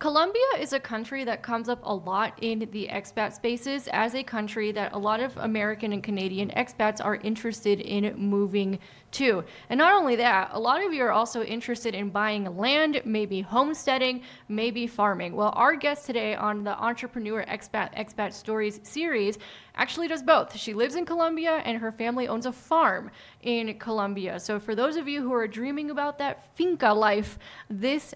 Colombia is a country that comes up a lot in the expat spaces as a country that a lot of American and Canadian expats are interested in moving to. And not only that, a lot of you are also interested in buying land, maybe homesteading, maybe farming. Well, our guest today on the Entrepreneur Expat Stories series actually does both. She lives in Colombia and her family owns a farm in Colombia. So for those of you who are dreaming about that finca life, this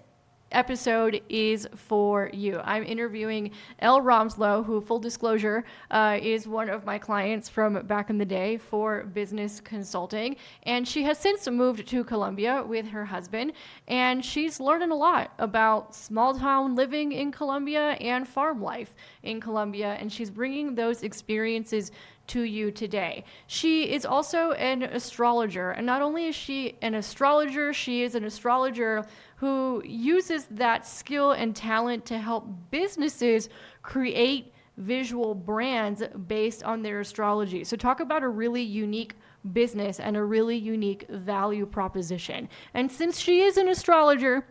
episode is for you. I'm interviewing Elle Romsloe, who, full disclosure, is one of my clients from back in the day for business consulting. And she has since moved to Colombia with her husband. And she's learning a lot about small town living in Colombia and farm life in Colombia. And she's bringing those experiences to you today. She is also an astrologer. And not only is she an astrologer, she is an astrologer who uses that skill and talent to help businesses create visual brands based on their astrology. So talk about a really unique business and a really unique value proposition. And since she is an astrologer,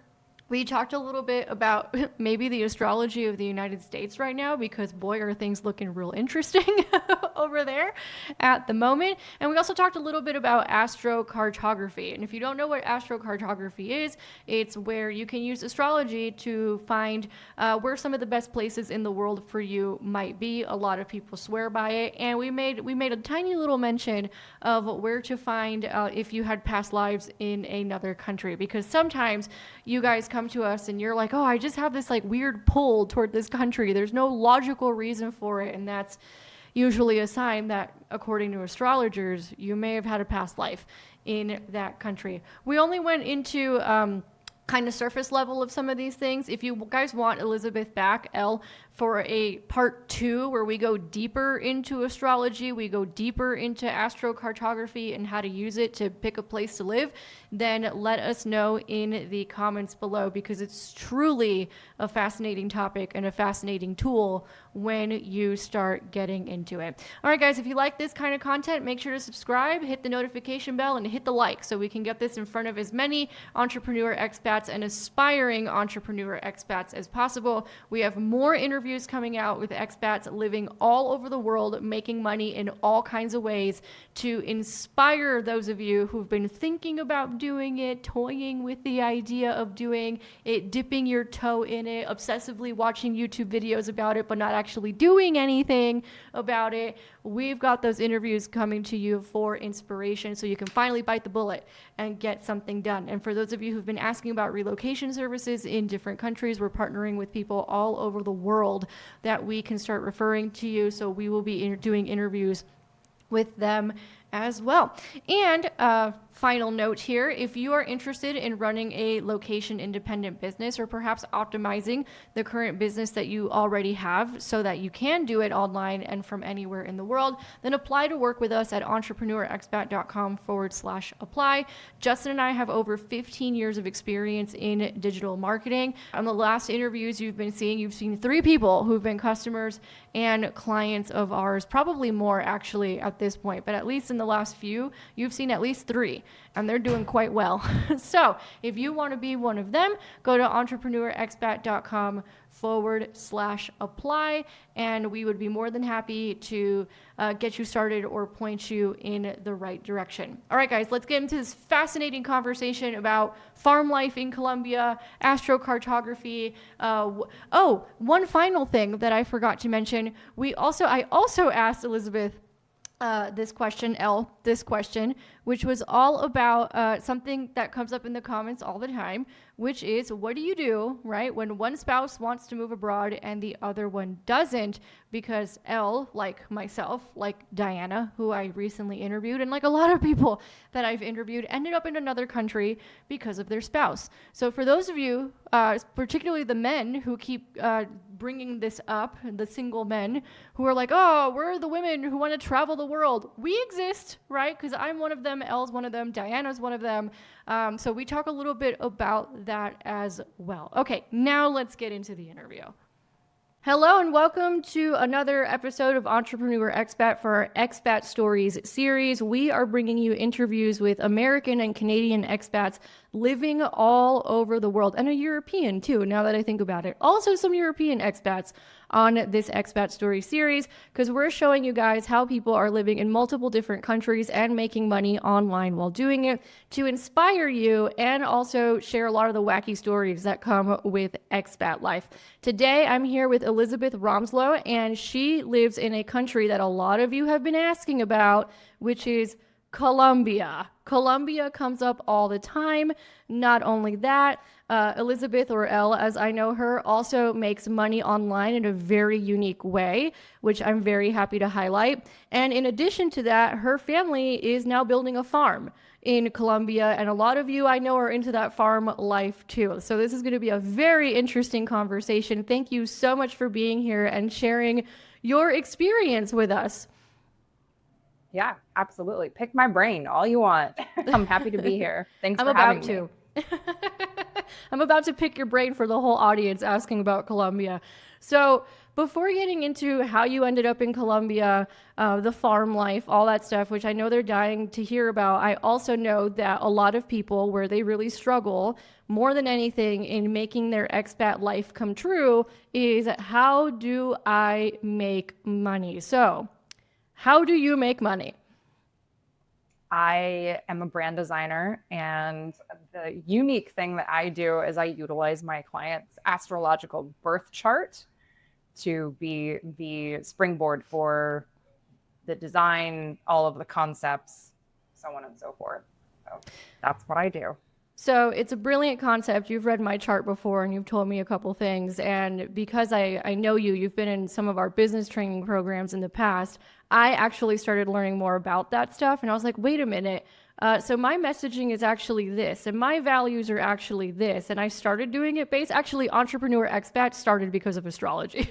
we talked a little bit about maybe the astrology of the United States right now, because boy, are things looking real interesting over there at the moment. And we also talked a little bit about astrocartography. And if you don't know what astrocartography is, it's where you can use astrology to find where some of the best places in the world for you might be. A lot of people swear by it. And we made a tiny little mention of where to find if you had past lives in another country, because sometimes you guys come to us and you're like, oh, I just have this like weird pull toward this country. There's no logical reason for it. And that's usually a sign that, according to astrologers, you may have had a past life in that country. We only went into kind of surface level of some of these things. If you guys want Elizabeth back, Elle, for a part 2 where we go deeper into astrology, we go deeper into astrocartography and how to use it to pick a place to live, then let us know in the comments below, because it's truly a fascinating topic and a fascinating tool when you start getting into it. All right, guys, if you like this kind of content, make sure to subscribe, hit the notification bell, and hit the like so we can get this in front of as many entrepreneur expats and aspiring entrepreneur expats as possible. We have more interviews coming out with expats living all over the world, making money in all kinds of ways, to inspire those of you who've been thinking about doing it, toying with the idea of doing it, dipping your toe in it, obsessively watching YouTube videos about it, but not actually doing anything about it. We've got those interviews coming to you for inspiration so you can finally bite the bullet and get something done. And for those of you who've been asking about relocation services in different countries, we're partnering with people all over the world that we can start referring to you. So we will be doing interviews with them as well. And final note here, if you are interested in running a location independent business, or perhaps optimizing the current business that you already have so that you can do it online and from anywhere in the world, then apply to work with us at entrepreneurexpat.com/apply. Justin and I have over 15 years of experience in digital marketing. On the last interviews you've seen 3 people who've been customers and clients of ours, probably more actually at this point, but at least in the last few, you've seen at least 3, and they're doing quite well. So if you want to be one of them, go to entrepreneurexpat.com/apply, and we would be more than happy to get you started or point you in the right direction. All right, guys, let's get into this fascinating conversation about farm life in Colombia, astrocartography. One final thing that I forgot to mention, I also asked Elizabeth this question, which was all about something that comes up in the comments all the time, which is, what do you do, right, when one spouse wants to move abroad and the other one doesn't? Because Elle, like myself, like Diana, who I recently interviewed, and like a lot of people that I've interviewed, ended up in another country because of their spouse. So for those of you, particularly the men who keep bringing this up, the single men who are like, oh, we're the women who want to travel the world. We exist, right? Because I'm one of them, Elle's one of them, Diana's one of them. So we talk a little bit about that as well. Okay, now let's get into the interview. Hello and welcome to another episode of Entrepreneur Expat for our Expat Stories series. We are bringing you interviews with American and Canadian expats living all over the world, and a European too, now that I think about it. Also some European expats on this Expat Story series, because we're showing you guys how people are living in multiple different countries and making money online while doing it to inspire you and also share a lot of the wacky stories that come with expat life. Today, I'm here with Elizabeth Romsloe, and she lives in a country that a lot of you have been asking about, which is Colombia. Colombia comes up all the time. Not only that, Elizabeth, or Elle as I know her, also makes money online in a very unique way, which I'm very happy to highlight. And in addition to that, her family is now building a farm in Colombia, and a lot of you I know are into that farm life too. So this is going to be a very interesting conversation. Thank you so much for being here and sharing your experience with us. Yeah, absolutely. Pick my brain all you want. I'm happy to be here. Thanks I'm for about having me. to. I'm about to pick your brain for the whole audience asking about Colombia. So, before getting into how you ended up in Colombia, the farm life, all that stuff, which I know they're dying to hear about, I also know that a lot of people where they really struggle more than anything in making their expat life come true is how do I make money? So, how do you make money? I am a brand designer, and the unique thing that I do is I utilize my client's astrological birth chart to be the springboard for the design, all of the concepts, so on and so forth. So that's what I do. So it's a brilliant concept. You've read my chart before and you've told me a couple things. And because I know you, you've been in some of our business training programs in the past, I actually started learning more about that stuff. And I was like, wait a minute. So my messaging is actually this, and my values are actually this. And I started doing it based, actually, Entrepreneur Expat started because of astrology.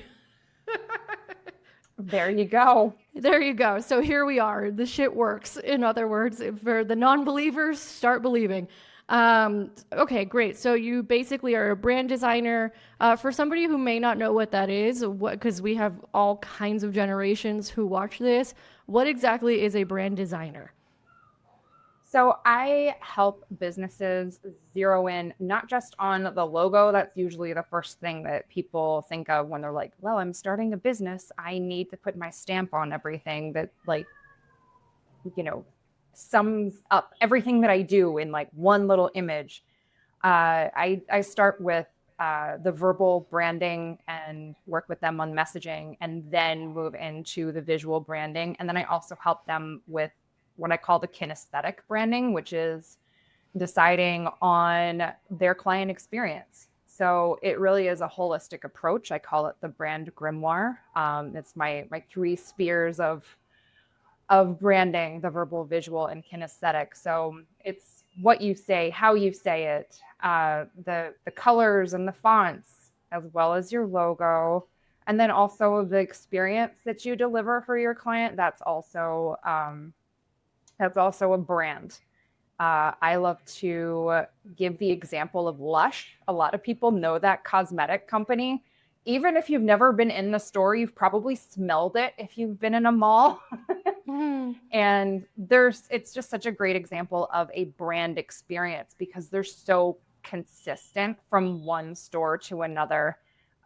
There you go. There you go. So here we are. The shit works. In other words, for the non-believers, start believing. Okay, great. So you basically are a brand designer. For somebody who may not know what that is, because we have all kinds of generations who watch this, what exactly is a brand designer? So I help businesses zero in not just on the logo. That's usually the first thing that people think of when they're like, well, I'm starting a business. I need to put my stamp on everything that, like, you know, sums up everything that I do in like one little image. I start with the verbal branding and work with them on messaging, and then move into the visual branding. And then I also help them with what I call the kinesthetic branding, which is deciding on their client experience. So it really is a holistic approach. I call it the brand grimoire. It's my three spheres of branding: the verbal, visual, and kinesthetic. So it's what you say, how you say it, the colors and the fonts, as well as your logo, and then also the experience that you deliver for your client. That's also a brand. I love to give the example of Lush. A lot of people know that cosmetic company. Even if you've never been in the store, you've probably smelled it if you've been in a mall. Mm. And it's just such a great example of a brand experience because they're so consistent from one store to another.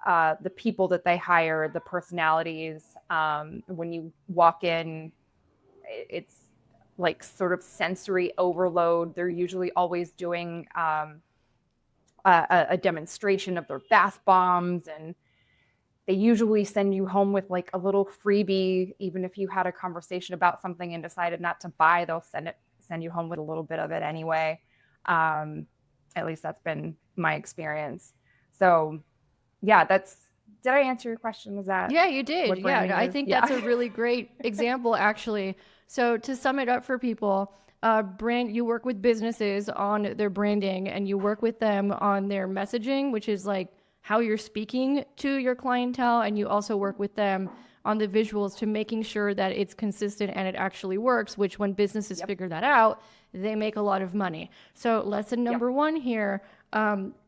The people that they hire, the personalities, when you walk in, it's like sort of sensory overload. They're usually always doing a demonstration of their bath bombs, and they usually send you home with like a little freebie. Even if you had a conversation about something and decided not to buy, they'll send you home with a little bit of it anyway. um, at least that's been my experience. So yeah, did I answer your question? Was that Yeah, you did. what Yeah, branding I is? think that's a Yeah. really great example, actually. So to sum it up for people, you work with businesses on their branding, and you work with them on their messaging, which is like how you're speaking to your clientele, and you also work with them on the visuals to making sure that it's consistent and it actually works. Which, when businesses Yep. figure that out, they make a lot of money. So lesson Yep. number one here.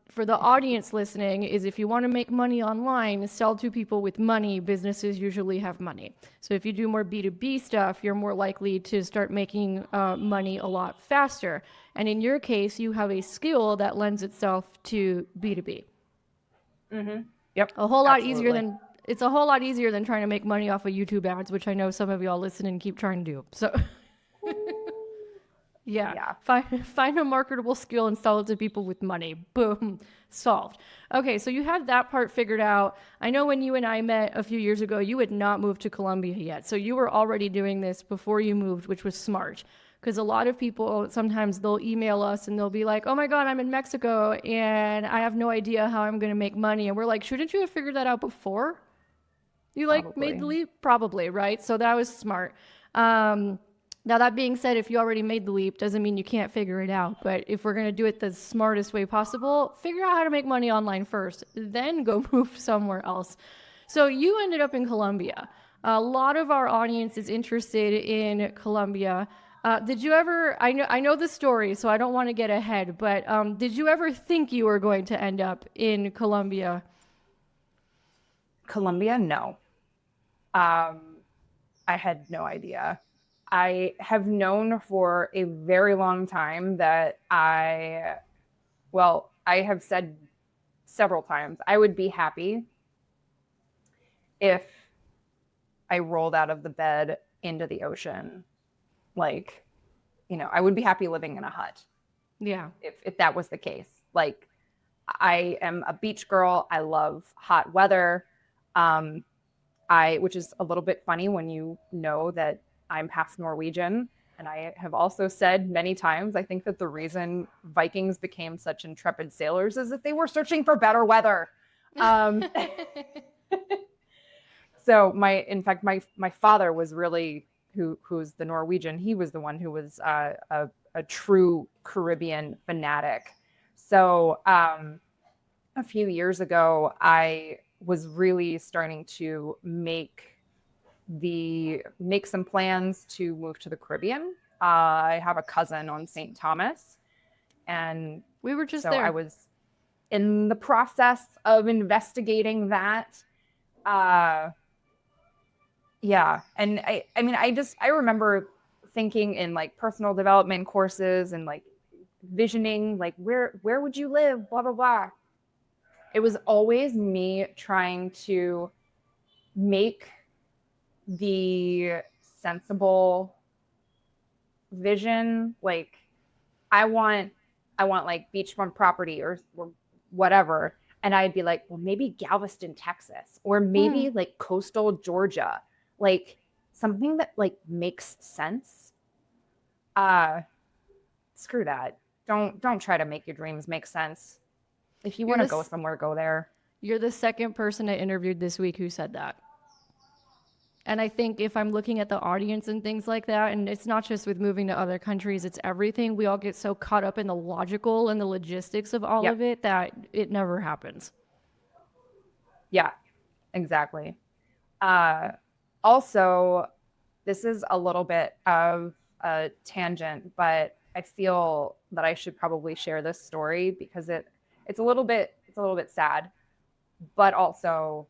for the audience listening is if you want to make money online, sell to people with money. Businesses usually have money. So if you do more B2B stuff, you're more likely to start making money a lot faster. And in your case, you have a skill that lends itself to B2B. Yep, A whole lot easier absolutely. than it's a whole lot easier than trying to make money off of YouTube ads, which I know some of y'all listen and keep trying to do. So yeah, Yeah. find a marketable skill and sell it to people with money. Boom, solved. Okay, so you have that part figured out. I know when you and I met a few years ago, you had not moved to Colombia yet, so you were already doing this before you moved, which was smart. Because a lot of people sometimes they'll email us and they'll be like, "Oh my God, I'm in Mexico and I have no idea how I'm going to make money," and we're like, "Shouldn't you have figured that out before you like made Probably. the leap?" Probably, right? So that was smart. Um, Now that being said, if you already made the leap, doesn't mean you can't figure it out. But if we're gonna do it the smartest way possible, figure out how to make money online first, then go move somewhere else. So you ended up in Colombia. A lot of our audience is interested in Colombia. Did you ever? I know the story, so I don't want to get ahead. But did you ever think you were going to end up in Colombia? Colombia, no. Um, I had no idea. I have known for a very long time that I have said several times, I would be happy if I rolled out of the bed into the ocean. Like, I would be happy living in a hut Yeah. if that was the case. Like, I am a beach girl. I love hot weather. Um, which is a little bit funny when you know that I'm half Norwegian. And I have also said many times, I think that the reason Vikings became such intrepid sailors is that they were searching for better weather. Um, so in fact, my father was really who's the Norwegian. He was the one who was a true Caribbean fanatic. So a few years ago, I was really starting to make some plans to move to the Caribbean. I have a cousin on St. Thomas, and We were just so I there. was in the process of investigating that. Uh, yeah, and I mean, I remember thinking in like personal development courses and like visioning like where would you live, blah blah blah. It was always me trying to make the sensible vision. Like i want I want like beachfront property or whatever, and I'd be like, well, maybe Galveston, Texas, or Hmm. maybe like coastal Georgia, like something that like makes sense. uh Screw that. Don't try to make your dreams make sense. If you You're want to go this. somewhere, go there. You're the second person I interviewed this week who said that. And I think if I'm looking at the audience and things like that, and it's not just with moving to other countries, it's everything. We all get so caught up in the logical and the logistics of all Yep. of it that it never happens. Yeah, exactly. uh Also, this is a little bit of a tangent, but I feel that I should probably share this story because it's a little bit sad, but also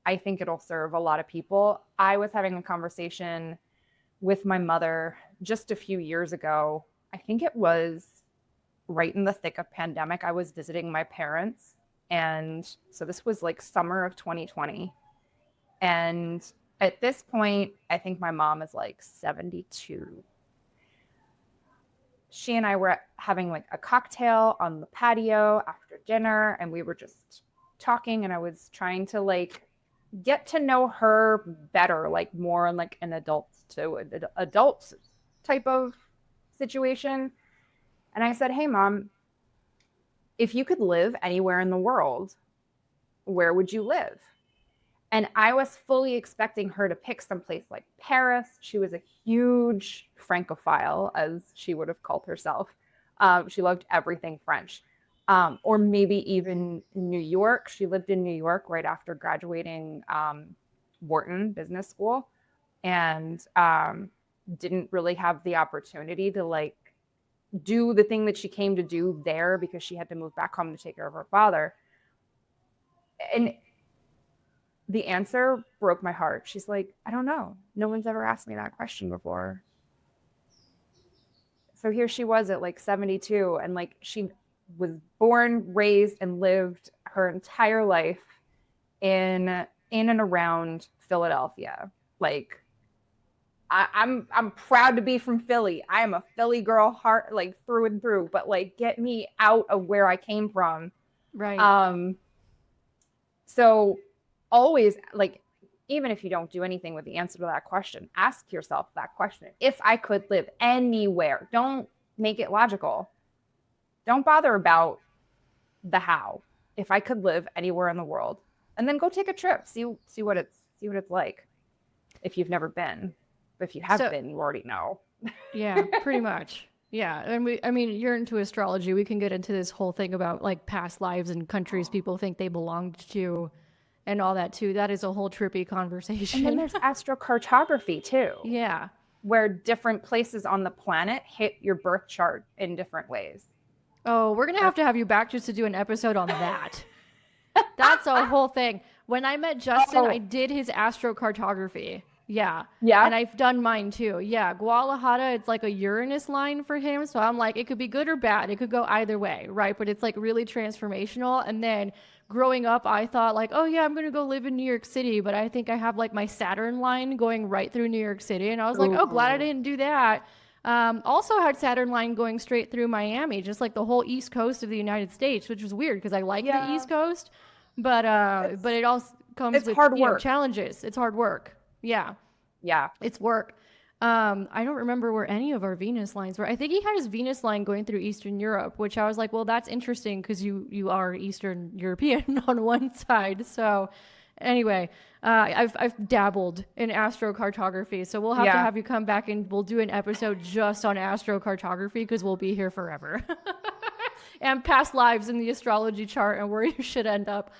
I think it'll serve a lot of people. I was having a conversation with my mother just a few years ago. I think it was right in the thick of pandemic. I was visiting my parents, and so this was like summer of 2020. And at this point, I think my mom is like 72. She and I were having like a cocktail on the patio after dinner, and we were just talking, and I was trying to like get to know her better, like more in like an adult type of situation. And I said, "Hey mom, if you could live anywhere in the world, where would you live?" And I was fully expecting her to pick someplace like Paris. She was a huge Francophile, as she would have called herself. She loved everything French. Or maybe even New York. She lived in New York right after graduating Wharton Business School, and didn't really have the opportunity to like do the thing that she came to do there because she had to move back home to take care of her father. And the answer broke my heart. She's like, I don't know. No one's ever asked me that question before. So here she was at like 72, and like she was born, raised, and lived her entire life in and around Philadelphia. Like I'm proud to be from Philly. I am a Philly girl, heart like through and through. But like, get me out of where I came from. Right. Um, so always like, even if you don't do anything with the answer to that question, ask yourself that question. If I could live anywhere, don't make it logical. Don't bother about the how. If I could live anywhere in the world, and then go take a trip, see what it's like. If you've never been, but if you have So, been, you already know. yeah, pretty much. Yeah, and I mean, you're into astrology. We can get into this whole thing about like past lives and countries people think they belonged to and all that too. That is a whole trippy And then conversation. there's astrocartography too, Yeah. where different places on the planet hit your birth chart in different ways. Oh, we're gonna have you back just to do an episode on that. That's a whole thing. When I met Justin, I Oh, did his astrocartography. Yeah. yeah. And I've done mine too. Yeah. Guadalajara, it's like a Uranus line for him. So I'm like, it could be good or bad. It could go either way, right? But it's like really transformational. And then growing up, I thought like, oh yeah, I'm going to go live in New York City. But I think I have like my Saturn line going right through New York City. And I was like, oh, glad I Ooh. didn't do that. Also had Saturn line going straight through Miami, just like the whole East Coast of the United States, which was weird because I like the Yeah. East Coast, but It's it also comes it's with hard work. challenges. It's hard work. Yeah, Yeah. it's work. I don't remember where any of our Venus lines were. I think he had his Venus line going through Eastern Europe, which I was like, well, that's interesting because you are Eastern European on one side. So anyway, I've dabbled in astrocartography, so we'll have to Yeah. have you come back and we'll do an episode just on astrocartography because we'll be here forever. And past lives in the astrology chart and where you should end up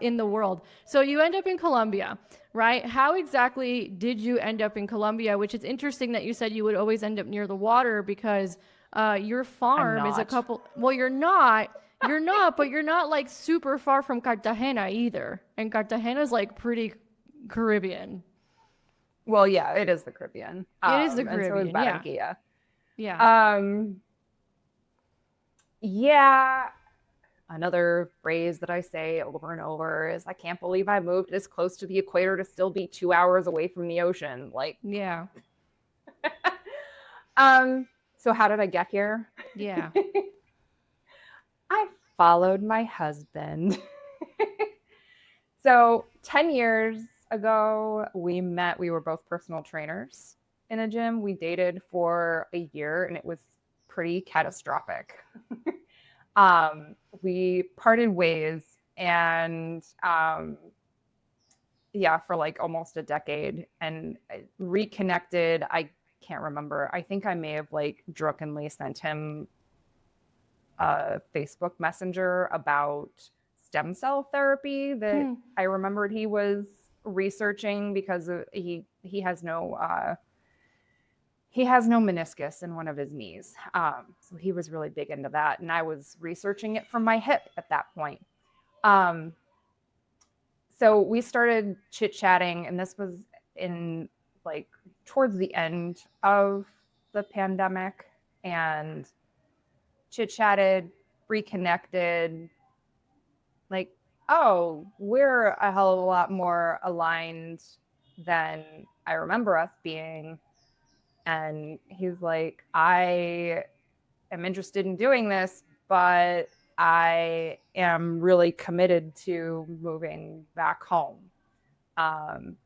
in the world. So you end up in Colombia, right? How exactly did you end up in Colombia? Which is interesting that you said you would always end up near the water because your I'm farm is a not. couple. Well, you're not, but you're not like super far from Cartagena either. And Cartagena's like pretty Caribbean. Well, yeah, it is the Caribbean. It is the And so is Caribbean. Yeah. Barranquilla. Yeah. Um, yeah, another phrase that I say over and over is, I can't believe I moved this close to the equator to still be 2 hours away from the ocean. Like, Yeah. so how did I get here? Yeah. I followed my husband. So 10 years ago, we met. We were both personal trainers in a gym. We dated for a year, and it was pretty catastrophic. We parted ways, and yeah, for like almost a decade, and reconnected. I can't remember. I think I may have like drunkenly sent him a Facebook Messenger about stem cell therapy that Hmm. I remembered he was researching because he has no meniscus in one of his knees. So he was really big into that, and I was researching it from my hip at that point. Um, so we started chit chatting, and this was in like towards the end of the pandemic, and chit chatted, reconnected. Like, oh, we're a hell of a lot more aligned than I remember us being. And he's like, I am interested in doing this, but I am really committed to moving back home.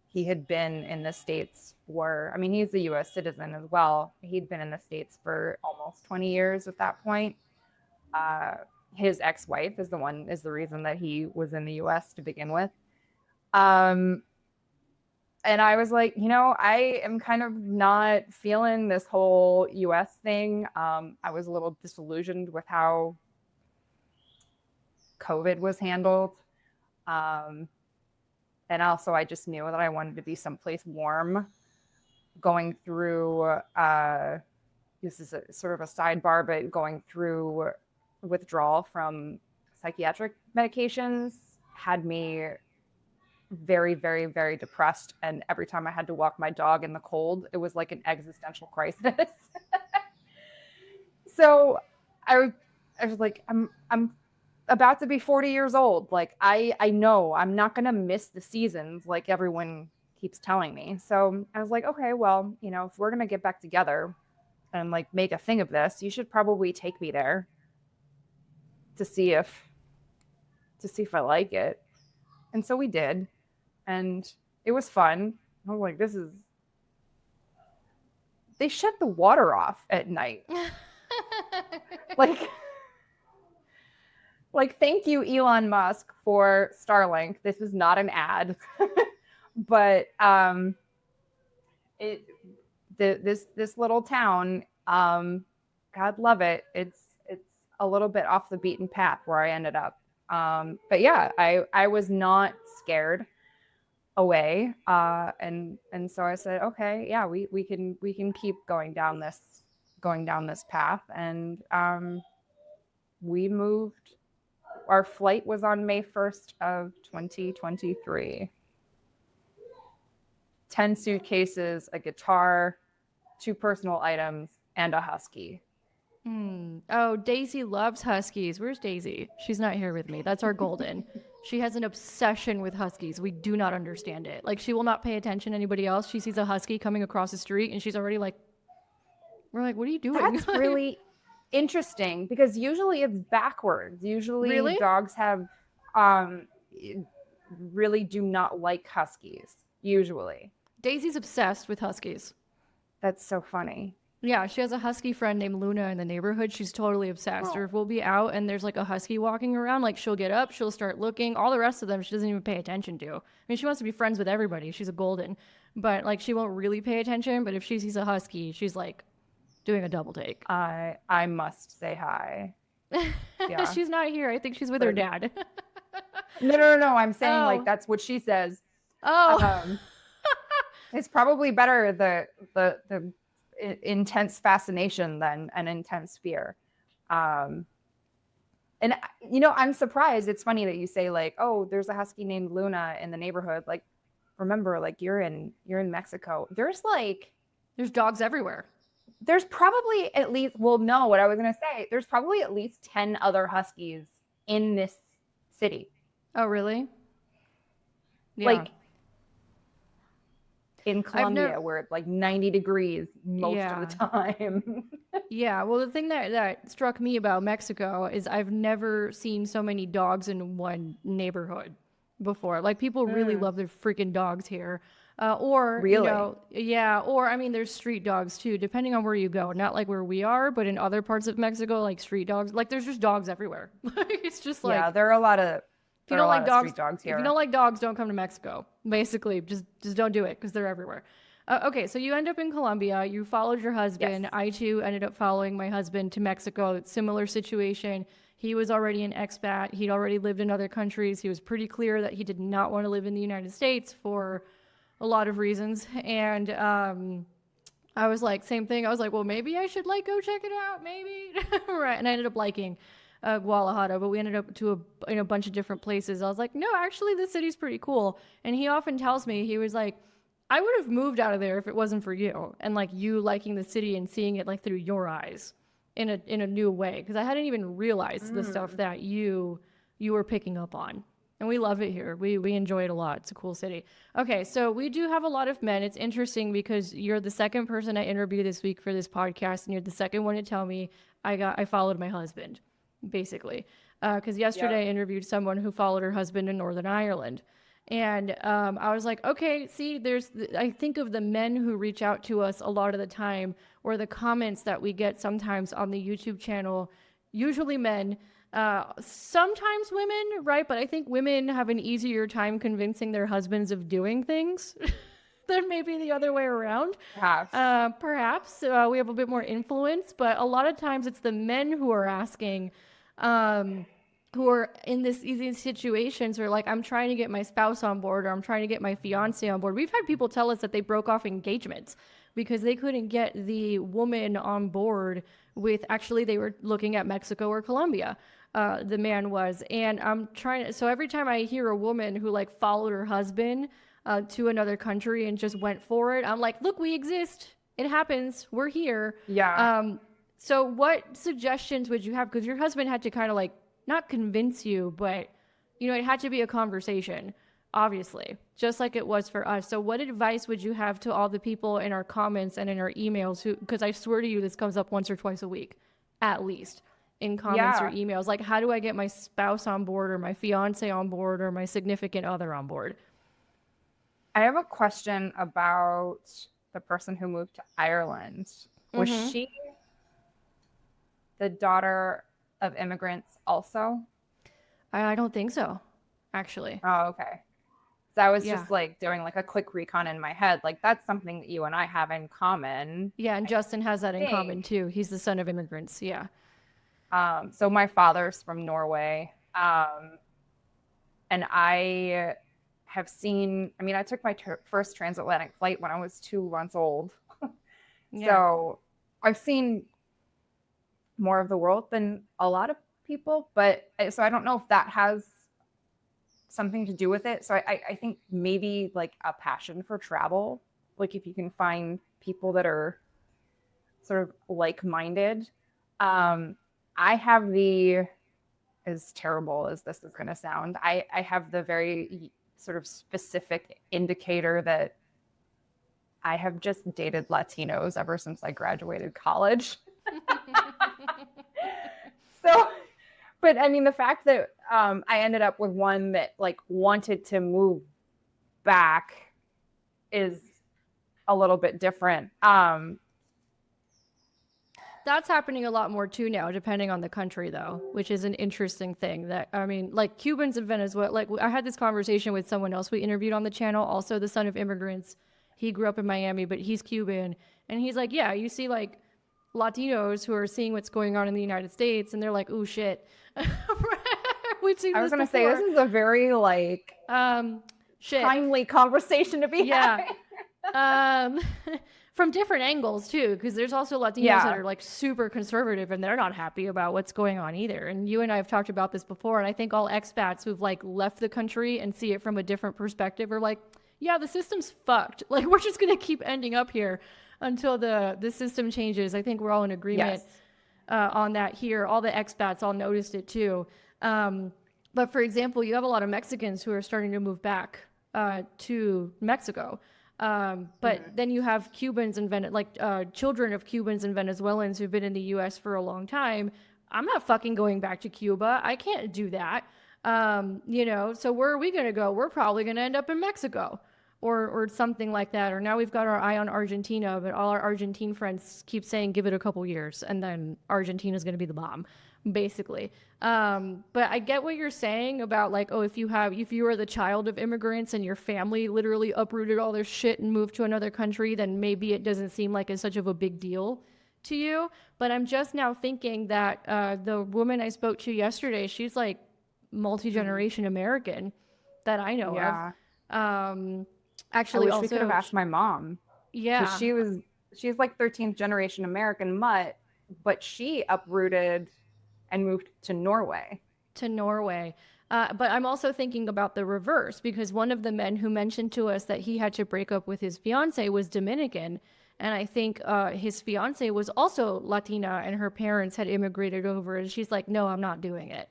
He had been in the States for, I mean, he's a US citizen as well. He'd been in the States for almost 20 years at that point. Uh, his ex-wife is the reason that he was in the US to begin with. Um, and I was like, I am kind of not feeling this whole US thing. I was a little disillusioned with how COVID was handled. Um, and also, I just knew that I wanted to be someplace warm going through this is a sort of a sidebar, but going through withdrawal from psychiatric medications had me very, very, very depressed. And every time I had to walk my dog in the cold, it was like an existential crisis. So I was like, I'm about to be 40 years old. Like I know I'm not gonna miss the seasons like everyone keeps telling me. So I was like, okay, well, if we're gonna get back together and like make a thing of this, you should probably take me there to see if I like it. And so we did, and it was fun. I was like, this is they shut the water off at night. Like thank you, Elon Musk, for Starlink. This is not an ad. But it this little town, God love it. It's a little bit off the beaten path where I ended up. But yeah, I was not scared away, and so I said, okay, yeah, we can keep going down this path, and we moved. Our flight was on May 1st of 2023. 10 suitcases, a guitar, 2 personal items, and a husky. Oh, Daisy loves huskies. Where's Daisy? She's not here with me. That's our golden. She has an obsession with huskies. We do not understand it. Like, she will not pay attention to anybody else. She sees a husky coming across the street and she's already like, we're like, what are you doing? That's really interesting because usually it's backwards. Usually Really? dogs have really do not like huskies, usually. Daisy's obsessed with huskies. That's so funny. Yeah, she has a husky friend named Luna in the neighborhood. She's totally obsessed. Oh. Or if we'll be out and there's like a husky walking around, like she'll get up, she'll start looking. All the rest of them, she doesn't even pay attention to. I mean, she wants to be friends with everybody. She's a golden, but like she won't really pay attention. But if she sees a husky, she's like doing a double take. I must say hi. Yeah. She's not here. I think she's with her dad. No. I'm saying Oh. like that's what she says. Oh. It's probably better the intense fascination than an intense fear. And I'm surprised. It's funny that you say like, oh, there's a husky named Luna in the neighborhood. Like, remember, like you're in Mexico. There's dogs everywhere. there's probably at least, well, no, what I was gonna say, there's probably at least 10 other huskies in this city. Oh, really? Yeah. Like in Colombia, where it's like 90 degrees most of the time. Yeah, well, the thing that struck me about Mexico is I've never seen so many dogs in one neighborhood before. Like, people really love their freaking dogs here. Or, Really? yeah, or I mean, there's street dogs too, depending on where you go. Not like where we are, but in other parts of Mexico, like street dogs. Like, there's just dogs everywhere. It's just like, Yeah, there are a lot of if you don't like dogs, street dogs here. if you don't like dogs, don't come to Mexico. Basically, just don't do it because they're everywhere. Okay, so you end up in Colombia. You followed your husband. Yes. I too ended up following my husband to Mexico. Similar situation. He was already an expat. He'd already lived in other countries. He was pretty clear that he did not want to live in the United States for a lot of reasons. And I was like, same thing. I was like, well, maybe I should like go check it out, maybe. Right. And I ended up liking Guadalajara, but we ended up to a bunch of different places. I was like, no, actually, this city's pretty cool. And he often tells me, he was like, I would have moved out of there if it wasn't for you and like you liking the city and seeing it like through your eyes in a new way, because I hadn't even realized the stuff that you were picking up on. And we love it here. We enjoy it a lot. It's a cool city. Okay, so we do have a lot of men. It's interesting because you're the second person I interviewed this week for this podcast, and you're the second one to tell me I followed my husband, basically. Because yesterday I interviewed someone who followed her husband in Northern Ireland. And I was like, okay, see, I think of the men who reach out to us a lot of the time, or the comments that we get sometimes on the YouTube channel, usually men, sometimes women, right? But I think women have an easier time convincing their husbands of doing things than maybe the other way around. Perhaps we have a bit more influence, but a lot of times it's the men who are asking, who are in this easy situations where like, I'm trying to get my spouse on board, or I'm trying to get my fiance on board. We've had people tell us that they broke off engagements because they couldn't get the woman on board with, actually, they were looking at Mexico or Colombia. The man was. And I'm trying to, so every time I hear a woman who like followed her husband to another country and just went for it, I'm like, look, we exist. It happens. We're here. Yeah. So what suggestions would you have? Because your husband had to kind of like not convince you, but you know, it had to be a conversation, obviously, just like it was for us. So what advice would you have to all the people in our comments and in our emails who, because I swear to you, this comes up once or twice a week, at least, in comments or Yeah. emails. Like, how do I get my spouse on board or my fiance on board or my significant other on board? I have a question about the person who moved to Ireland. Was Mm-hmm. she the daughter of immigrants also? I don't think so, actually. Oh, okay. So I was Yeah. just like doing like a quick recon in my head. Like that's something that you and I have in common, Yeah, and I Justin has that in common think. too. He's the son of immigrants. Yeah. So my father's from Norway. And I have seen, I mean, I took my first transatlantic flight when I was 2 months old. Yeah. So I've seen more of the world than a lot of people, but so I don't know if that has something to do with it. So I think maybe like a passion for travel, like if you can find people that are sort of like-minded. Um, I have the, as terrible as this is going to sound, I have the very sort of specific indicator that I have just dated Latinos ever since I graduated college. So, but I mean, the fact that I ended up with one that like wanted to move back is a little bit different. That's happening a lot more too now, depending on the country, though, which is an interesting thing. That, I mean, like Cubans in Venezuela. Like I had this conversation with someone else we interviewed on the channel, also the son of immigrants. He grew up in Miami, but he's Cuban, and he's like, yeah, you see like Latinos who are seeing what's going on in the United States, and they're like, ooh, shit. We've seen I was this going to say this before. is a very like Shit. timely conversation to be Yeah. having. From different angles too, because there's also Latinos that Yeah. are like super conservative and they're not happy about what's going on either. And you and I have talked about this before, and I think all expats who've like left the country and see it from a different perspective are like, yeah, the system's fucked. Like we're just gonna keep ending up here until the system changes. I think we're all in agreement Yes. on that here. All the expats all noticed it too. But for example, you have a lot of Mexicans who are starting to move back to Mexico. But Mm-hmm. then you have Cubans and children of Cubans and Venezuelans who've been in the U.S. for a long time. I'm not fucking going back to Cuba. I can't do that. You know, so where are we going to go? We're probably going to end up in Mexico or something like that. Or now we've got our eye on Argentina, but all our Argentine friends keep saying, give it a couple years, and then Argentina's going to be the bomb, basically. But I get what you're saying about like, oh, if you are the child of immigrants and your family literally uprooted all their shit and moved to another country, then maybe it doesn't seem like it's such of a big deal to you. But I'm just now thinking that the woman I spoke to yesterday, she's like Mm-hmm. multi-generation American that I know of. Yeah. Um, I actually, wish we could have also, asked my mom because yeah, she's like 13th generation American mutt, but she uprooted and moved to Norway. to Norway. But I'm also thinking about the reverse because one of the men who mentioned to us that he had to break up with his fiance was Dominican. And I think his fiance was also Latina and her parents had immigrated over. And she's like, no, I'm not doing it.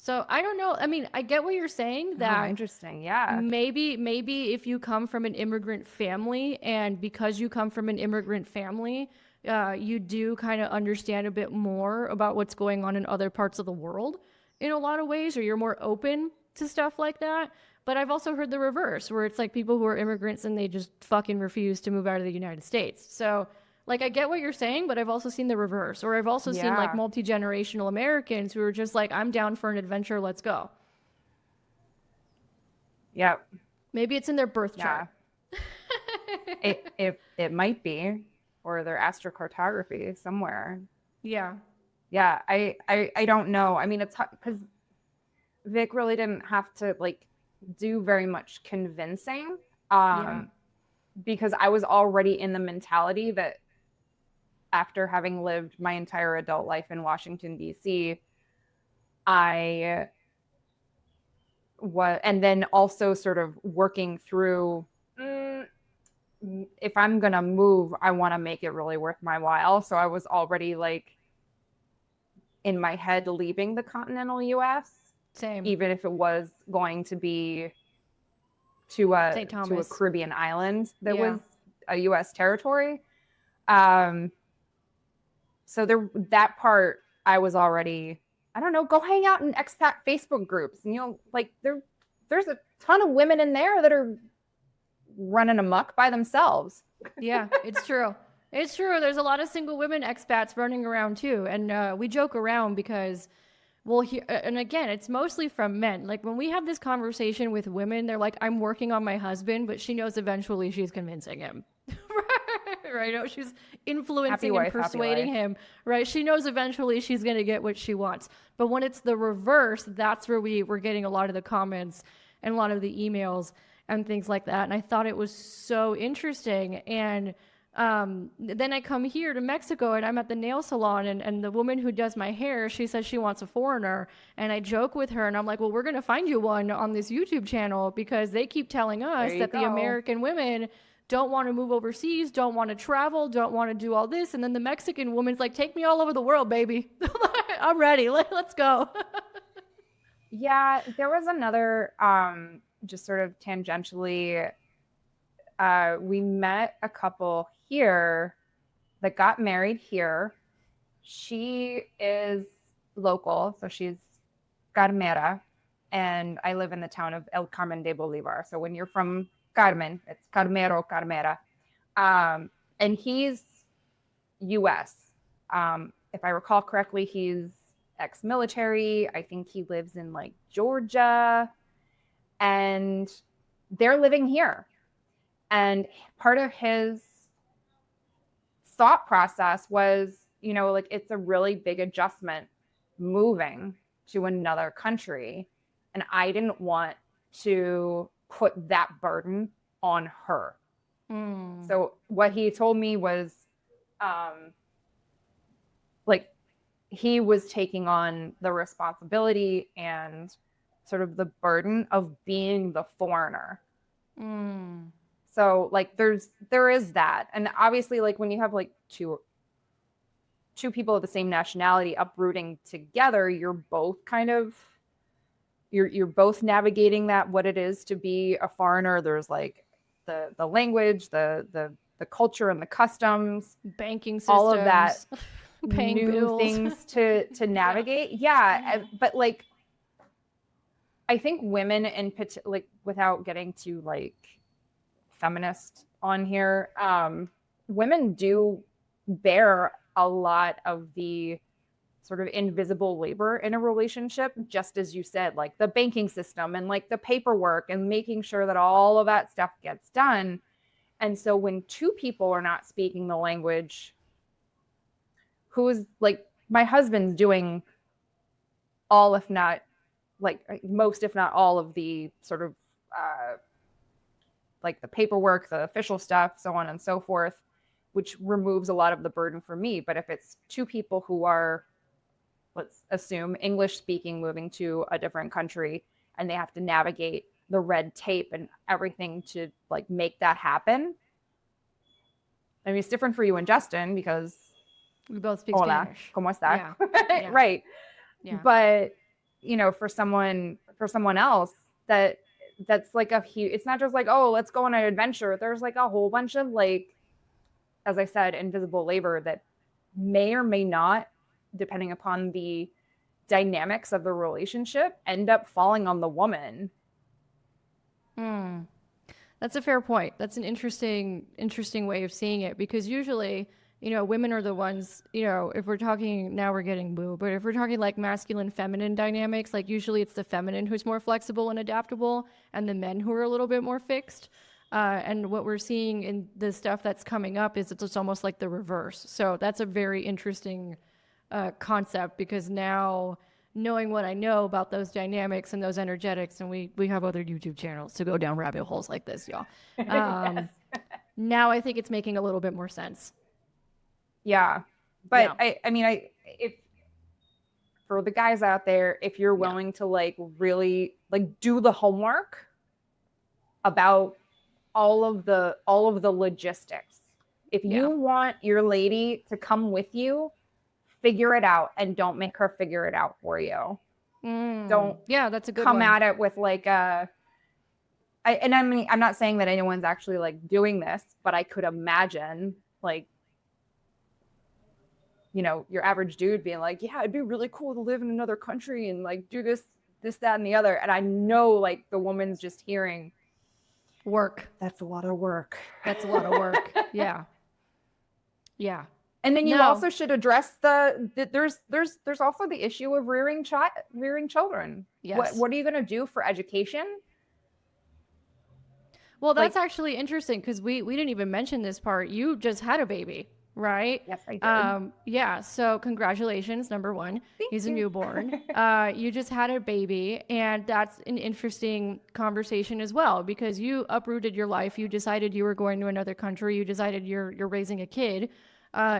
So I don't know. I mean, I get what you're saying Oh, that interesting. Yeah. maybe if you come from an immigrant family and because you come from an immigrant family, you do kind of understand a bit more about what's going on in other parts of the world in a lot of ways, or you're more open to stuff like that. But I've also heard the reverse, where it's like people who are immigrants and they just fucking refuse to move out of the United States. So, like, I get what you're saying, but I've also seen the reverse, or I've also seen like Yeah. multi generational Americans who are just like, I'm down for an adventure, let's go. Yep. Maybe it's in their birth chart. Yeah. It might be, or their astrocartography somewhere. Yeah. Yeah. I don't know. I mean, it's because Vic really didn't have to like do very much convincing. Yeah. Um, because I was already in the mentality that after having lived my entire adult life in Washington, D.C., I was, and then also sort of working through if I'm going to move, I want to make it really worth my while. So I was already like in my head leaving the continental US, Same. even if it was going to be to St. a Thomas. Caribbean island that Yeah. was a US territory. Um, so there that part I was already, I don't know, go hang out in expat Facebook groups and like there's a ton of women in there that are running amok by themselves. Yeah, it's true. It's true. There's a lot of single women expats running around too. And we joke around because, well, and again, it's mostly from men. Like when we have this conversation with women, they're like, I'm working on my husband, but she knows eventually she's convincing him. Right? No, she's Happy influencing and wife, happy persuading life. him, right? She knows eventually she's going to get what she wants. But when it's the reverse, that's where we're getting a lot of the comments and a lot of the emails and things like that. And I thought it was so interesting. And then I come here to Mexico and I'm at the nail salon, and the woman who does my hair, she says she wants a foreigner. And I joke with her and I'm like, well, we're going to find you one on this YouTube channel because they keep telling us There you that the go. American women don't want to move overseas, don't want to travel, don't want to do all this. And then the Mexican woman's like, take me all over the world, baby. I'm ready. Let's go. Yeah, there was another just sort of tangentially we met a couple here that got married here. She is local, so she's Carmera, and I live in the town of El Carmen de Bolivar. So when you're from Carmen, it's Carmero, Carmera. And he's US. If I recall correctly, he's ex military. I think he lives in like Georgia, and they're living here. And part of his thought process was, like it's a really big adjustment moving to another country. And I didn't want to put that burden on her. So what he told me was like he was taking on the responsibility and sort of the burden of being the foreigner. So like there is that. And obviously like when you have like two people of the same nationality uprooting together, you're both kind of you're both navigating that, what it is to be a foreigner. There's like the language, the culture and the customs, Banking systems, all of that, paying new bills. things to navigate. Yeah, but like I think women in particular, like without getting to like feminist on here, women do bear a lot of the sort of invisible labor in a relationship, just as you said, like the banking system and like the paperwork and making sure that all of that stuff gets done. And so when two people are not speaking the language, who's like my husband's doing all, if not like most, if not all of the sort of like the paperwork, the official stuff, so on and so forth, which removes a lot of the burden for me. But if it's two people who are, let's assume, English speaking, moving to a different country, and they have to navigate the red tape and everything to like make that happen. I mean, it's different for you and Justin because We both speak hola, Spanish. ¿cómo está? Yeah. Right. Yeah. But for someone else that's like a huge, it's not just like, oh, let's go on an adventure. There's like a whole bunch of like, as I said, invisible labor that may or may not, depending upon the dynamics of the relationship, end up falling on the woman. That's a fair point. That's an interesting way of seeing it, because usually, women are the ones, if we're talking, now we're getting woo, but if we're talking like masculine feminine dynamics, like usually it's the feminine who's more flexible and adaptable and the men who are a little bit more fixed. And what we're seeing in the stuff that's coming up is it's almost like the reverse. So that's a very interesting concept, because now knowing what I know about those dynamics and those energetics, and we have other YouTube channels to go down rabbit holes like this, y'all. Yes. Now I think it's making a little bit more sense. Yeah. But Yeah. if for the guys out there, if you're Yeah. willing to like really like do the homework about all of the logistics. If you Yeah. want your lady to come with you, figure it out and don't make her figure it out for you. Don't Yeah, that's a good come one. at it with like I'm not saying that anyone's actually like doing this, but I could imagine like your average dude being like, yeah, it'd be really cool to live in another country and like do this, that, and the other. And I know like the woman's just hearing, Work. that's a lot of work. That's a lot of work. Yeah. Yeah. And then you No. also should address there's also the issue of rearing children. What Yes. what are you going to do for education? Well, that's Like, actually interesting because we didn't even mention this part. You just had a baby, right? yes, I did. Yeah. So congratulations, number one. Thank He's a you. newborn. You just had a baby, and that's an interesting conversation as well because you uprooted your life. You decided you were going to another country. You decided you're raising a kid.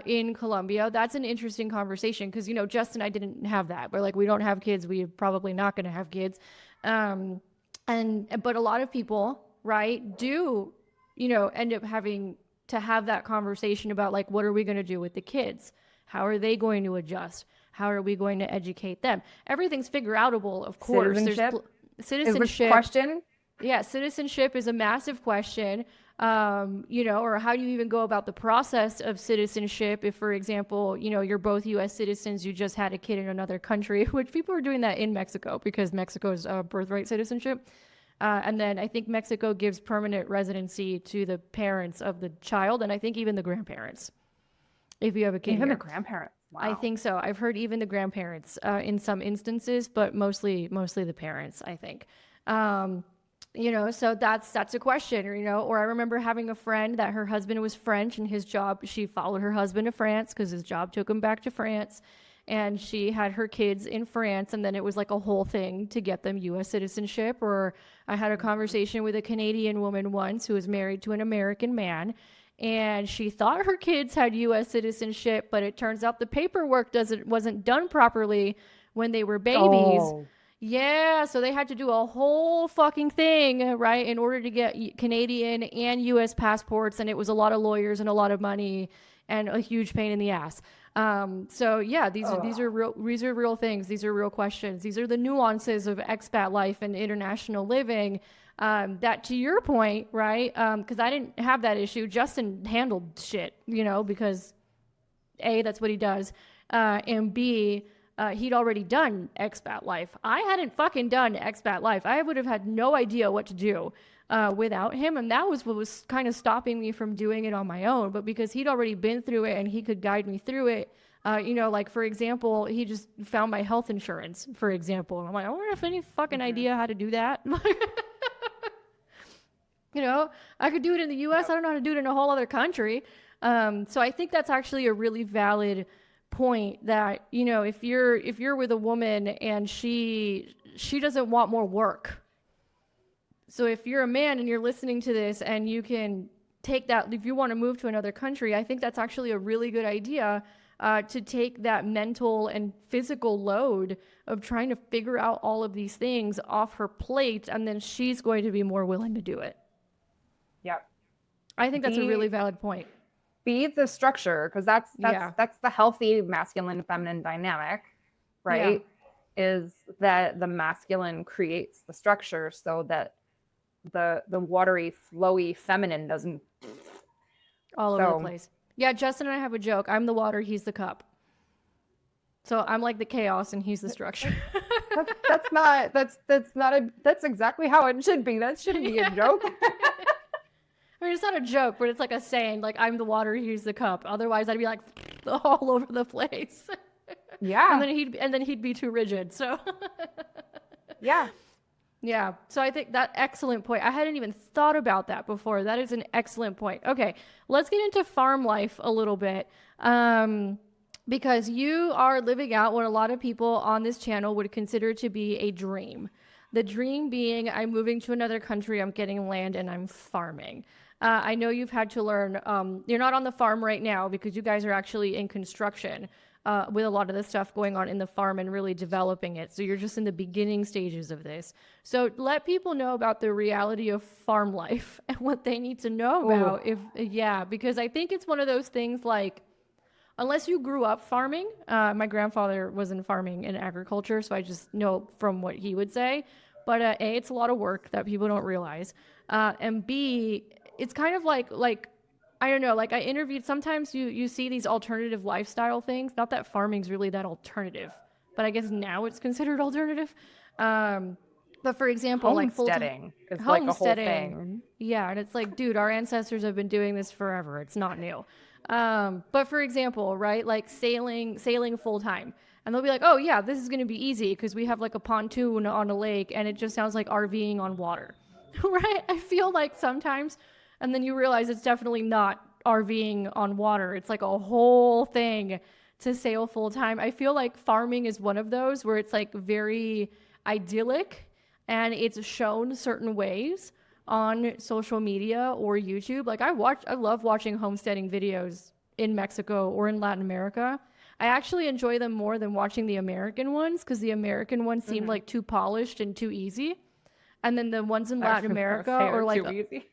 In Colombia, that's an interesting conversation because Justin and I didn't have that. We're like, we don't have kids. We're probably not going to have kids. Um, but a lot of people, right, do end up having to have that conversation about like, what are we going to do with the kids? How are they going to adjust? How are we going to educate them? Everything's figure outable, of course. Citizenship is the Citizenship. question. Yeah, citizenship is a massive question. Or how do you even go about the process of citizenship if, for example, you're both U.S. citizens, you just had a kid in another country, which people are doing that in Mexico because Mexico's birthright citizenship. And then I think Mexico gives permanent residency to the parents of the child, and I think even the grandparents, if you have a kid Even here. the grandparents. Wow. I think so. I've heard even the grandparents in some instances, but mostly the parents, I think. So that's a question, or I remember having a friend that her husband was French and she followed her husband to France because his job took him back to France. And she had her kids in France, and then it was like a whole thing to get them U.S. citizenship. Or I had a conversation with a Canadian woman once who was married to an American man, and she thought her kids had U.S. citizenship, but it turns out the paperwork wasn't done properly when they were babies. Oh. Yeah, so they had to do a whole fucking thing, right, in order to get Canadian and U.S. passports, and it was a lot of lawyers and a lot of money and a huge pain in the ass. So yeah, these are real things. These are real questions. These are the nuances of expat life and international living. That to your point, right? Because I didn't have that issue. Justin handled shit, because A, that's what he does, and B, he'd already done expat life. I hadn't fucking done expat life. I would have had no idea what to do without him, and that was what was kind of stopping me from doing it on my own. But because he'd already been through it and he could guide me through it, like for example, he just found my health insurance, for example, and I'm like, I don't have any fucking idea how to do that. I could do it in the U.S. I don't know how to do it in a whole other country. So I think that's actually a really valid point that if you're with a woman and she doesn't want more work. So if you're a man and you're listening to this and you can take that, if you want to move to another country, I think that's actually a really good idea to take that mental and physical load of trying to figure out all of these things off her plate, and then she's going to be more willing to do it. Yep. I think that's a really valid point. Be the structure, because that's the healthy masculine feminine dynamic, right? Yeah. Is that the masculine creates the structure so that the watery, flowy feminine doesn't all over the place. Yeah, Justin and I have a joke. I'm the water, he's the cup. So I'm like the chaos and he's the structure. That's exactly how it should be. That shouldn't be a joke. I mean, it's not a joke, but it's like a saying, like, I'm the water, he's the cup. Otherwise, I'd be like all over the place. Yeah. And then he'd be too rigid. So yeah. Yeah. So I think that excellent point. I hadn't even thought about that before. That is an excellent point. Okay. Let's get into farm life a little bit. Because you are living out what a lot of people on this channel would consider to be a dream. The dream being I'm moving to another country, I'm getting land, and I'm farming. I know you've had to learn, you're not on the farm right now because you guys are actually in construction with a lot of the stuff going on in the farm and really developing it. So you're just in the beginning stages of this. So let people know about the reality of farm life and what they need to know Oh, about. If, yeah, because I think it's one of those things like, unless you grew up farming, my grandfather was in farming and agriculture, so I just know from what he would say. But A, it's a lot of work that people don't realize, and B, it's kind of like I don't know. Like I interviewed. Sometimes you see these alternative lifestyle things. Not that farming's really that alternative, but I guess now it's considered alternative. Um, but for example, like full time homesteading is like a whole homesteading, thing. yeah, and it's like, dude, our ancestors have been doing this forever. It's not new. But for example, right, like sailing full time, and they'll be like, oh yeah, this is gonna be easy because we have like a pontoon on a lake, and it just sounds like RVing on water, right? I feel like sometimes, and then you realize it's definitely not RVing on water. It's like a whole thing to sail full time. I feel like farming is one of those where it's like very idyllic and it's shown certain ways on social media or YouTube. Like I love watching homesteading videos in Mexico or in Latin America. I actually enjoy them more than watching the American ones because the American ones seem Hmm. like too polished and too easy. And then the ones in I was Latin gonna America say are are like, too easy.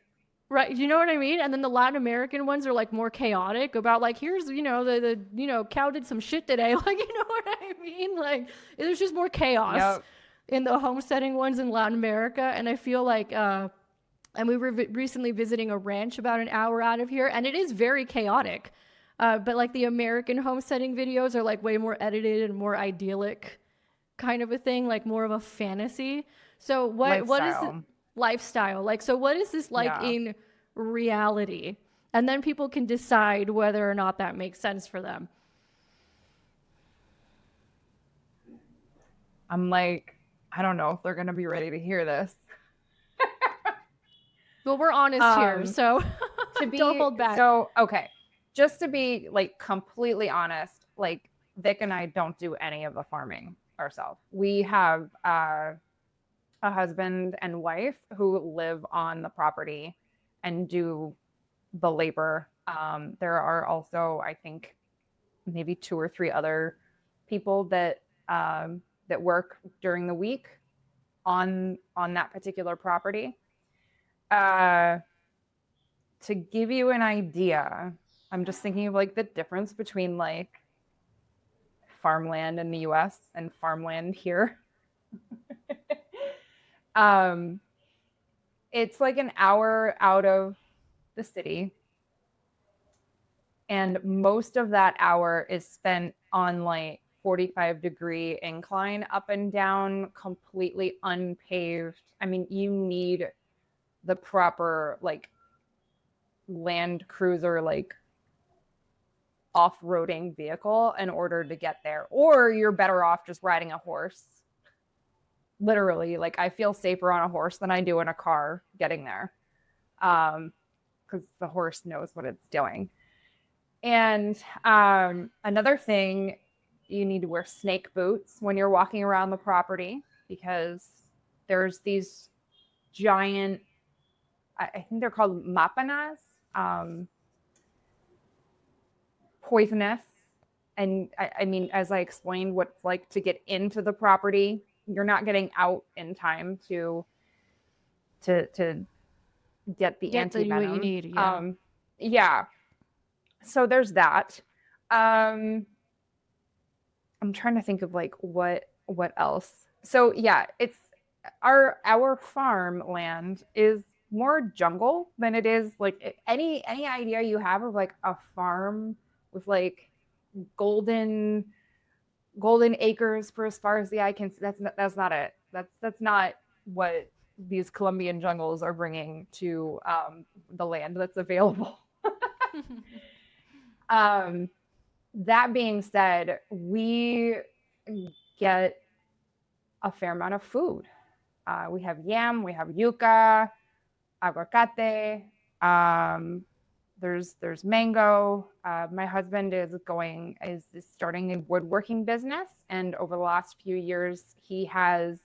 right, you know what I mean? And then the Latin American ones are like more chaotic about like, here's, the cow did some shit today. Like, you know what I mean? Like there's just more chaos Yep. in the homesteading ones in Latin America. And I feel like and we were recently visiting a ranch about an hour out of here, and it is very chaotic. But like the American homesteading videos are like way more edited and more idyllic, kind of a thing, like more of a fantasy. So what is the Lifestyle. lifestyle like? So what is this like Yeah. in reality? And then people can decide whether or not that makes sense for them. I'm like, I don't know if they're gonna be ready to hear this. Well, we're honest here, Um, so to don't be hold back. so okay, just to be like completely honest, like Vic and I don't do any of the farming ourselves. We have a husband and wife who live on the property and do the labor. There are also, I think, maybe two or three other people that work during the week on that particular property. Uh, to give you an idea, I'm just thinking of like the difference between like farmland in the US and farmland here. um, it's like an hour out of the city, and most of that hour is spent on like 45-degree incline up and down, completely unpaved. I mean, you need the proper like land cruiser, like off-roading vehicle in order to get there, or you're better off just riding a horse. Literally, like I feel safer on a horse than I do in a car getting there, because the horse knows what it's doing. And another thing, you need to wear snake boots when you're walking around the property because there's these giant, I think they're called mapanas, um, poisonous. And I mean, as I explained what it's like to get into the property, you're not getting out in time to get the Get the what you anti-venom. need, yeah. Yeah. So there's that. Um, I'm trying to think of like what else. So yeah, it's our farmland is more jungle than it is like any idea you have of like a farm with like golden golden acres for as far as the eye can see. That's not it. That's not what these Colombian jungles are bringing to the land that's available. um, that being said, we get a fair amount of food. We have yam, we have yuca, aguacate. Um, there's mango. My husband is starting a woodworking business, and over the last few years, he has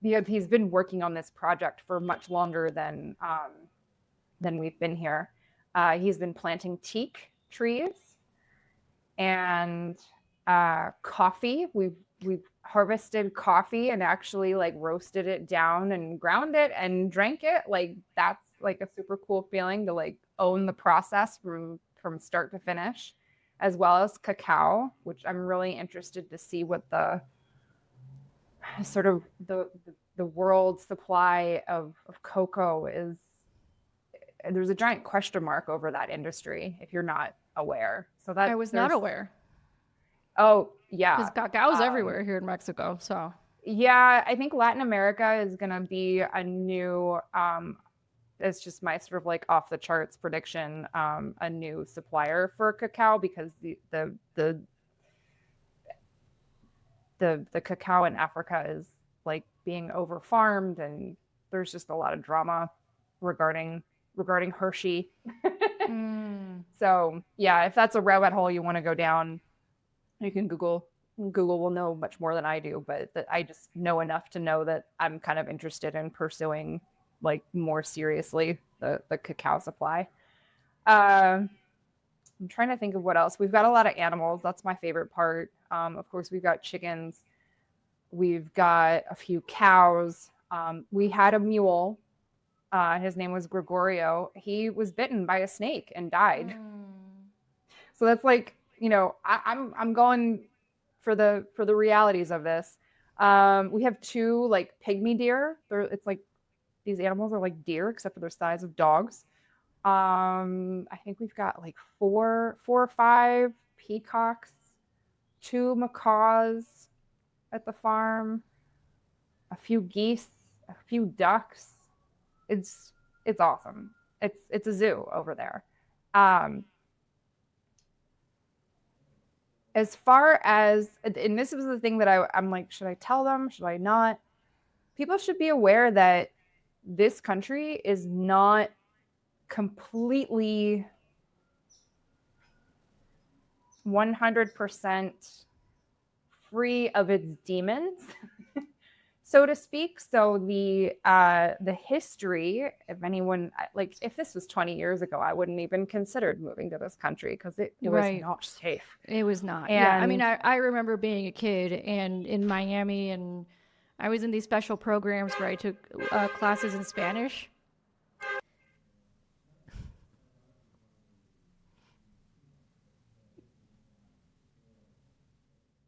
he's been working on this project for much longer than we've been here. He's been planting teak trees and coffee. We've harvested coffee and actually like roasted it down and ground it and drank it. Like that's like a super cool feeling to like own the process from start to finish, as well as cacao, which I'm really interested to see what the sort of the world supply of cocoa is. There's a giant question mark over that industry if you're not aware. So I that was not there's aware oh because yeah. cacao's everywhere here in Mexico. So Yeah, I think Latin America is gonna be a new it's just my sort of like off the charts prediction, a new supplier for cacao because the cacao in Africa is like being over farmed and there's just a lot of drama regarding Hershey. mm, So yeah, if that's a rabbit hole you want to go down, you can Google. Google will know much more than I do, but I just know enough to know that I'm kind of interested in pursuing like more seriously the cacao supply. I'm trying to think of what else. We've got a lot of animals. That's my favorite part. Of course, we've got chickens. We've got a few cows. We had a mule. His name was Gregorio. He was bitten by a snake and died. mm. So that's like, I'm going for the realities of this. We have two like pygmy deer. It's like these animals are like deer except for their size of dogs. I think we've got like four or five peacocks, two macaws at the farm, a few geese, a few ducks. It's it's awesome. It's a zoo over there. Um, as far as and this was the thing that I'm like, should I tell them? Should I not? People should be aware that this country is not completely 100% free of its demons, so to speak. So the history, if anyone like, if this was 20 years ago, I wouldn't even considered moving to this country because it was Right. not safe. It was not. Yeah. I mean, And I remember being a kid and in Miami, and I was in these special programs where I took classes in Spanish.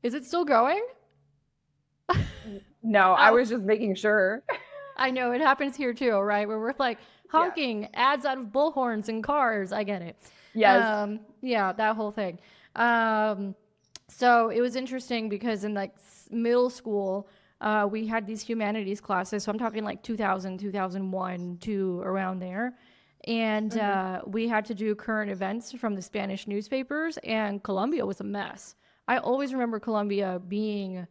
Is it still going? no, I Oh, was just making sure. I know it happens here too, right? Where we're like Yeah. honking ads out of bullhorns and cars. I get it. Yes. Yeah, that whole thing. Um, so it was interesting because in like middle school, we had these humanities classes. So I'm talking like 2000, 2001 to around there. And Mm-hmm. we had to do current events from the Spanish newspapers, and Colombia was a mess. I always remember Colombia being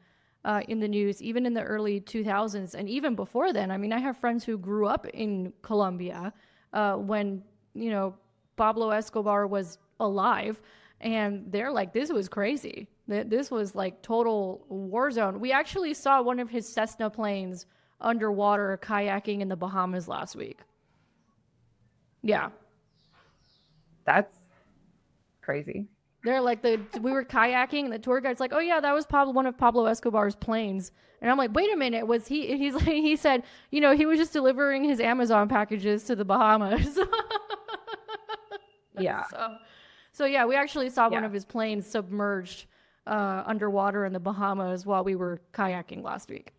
in the news, even in the early 2000s, and even before then. I mean, I have friends who grew up in Colombia when, you know, Pablo Escobar was alive, and they're like, this was crazy. This was like total war zone. We actually saw one of his Cessna planes underwater kayaking in the Bahamas last week. Yeah. That's crazy. They're like we were kayaking and the tour guide's like, "Oh yeah, that was Pablo, one of Pablo Escobar's planes." And I'm like, "Wait a minute, was he's like he said, you know, he was just delivering his Amazon packages to the Bahamas." Yeah. so so yeah, we actually saw one Yeah. of his planes submerged underwater in the Bahamas while we were kayaking last week.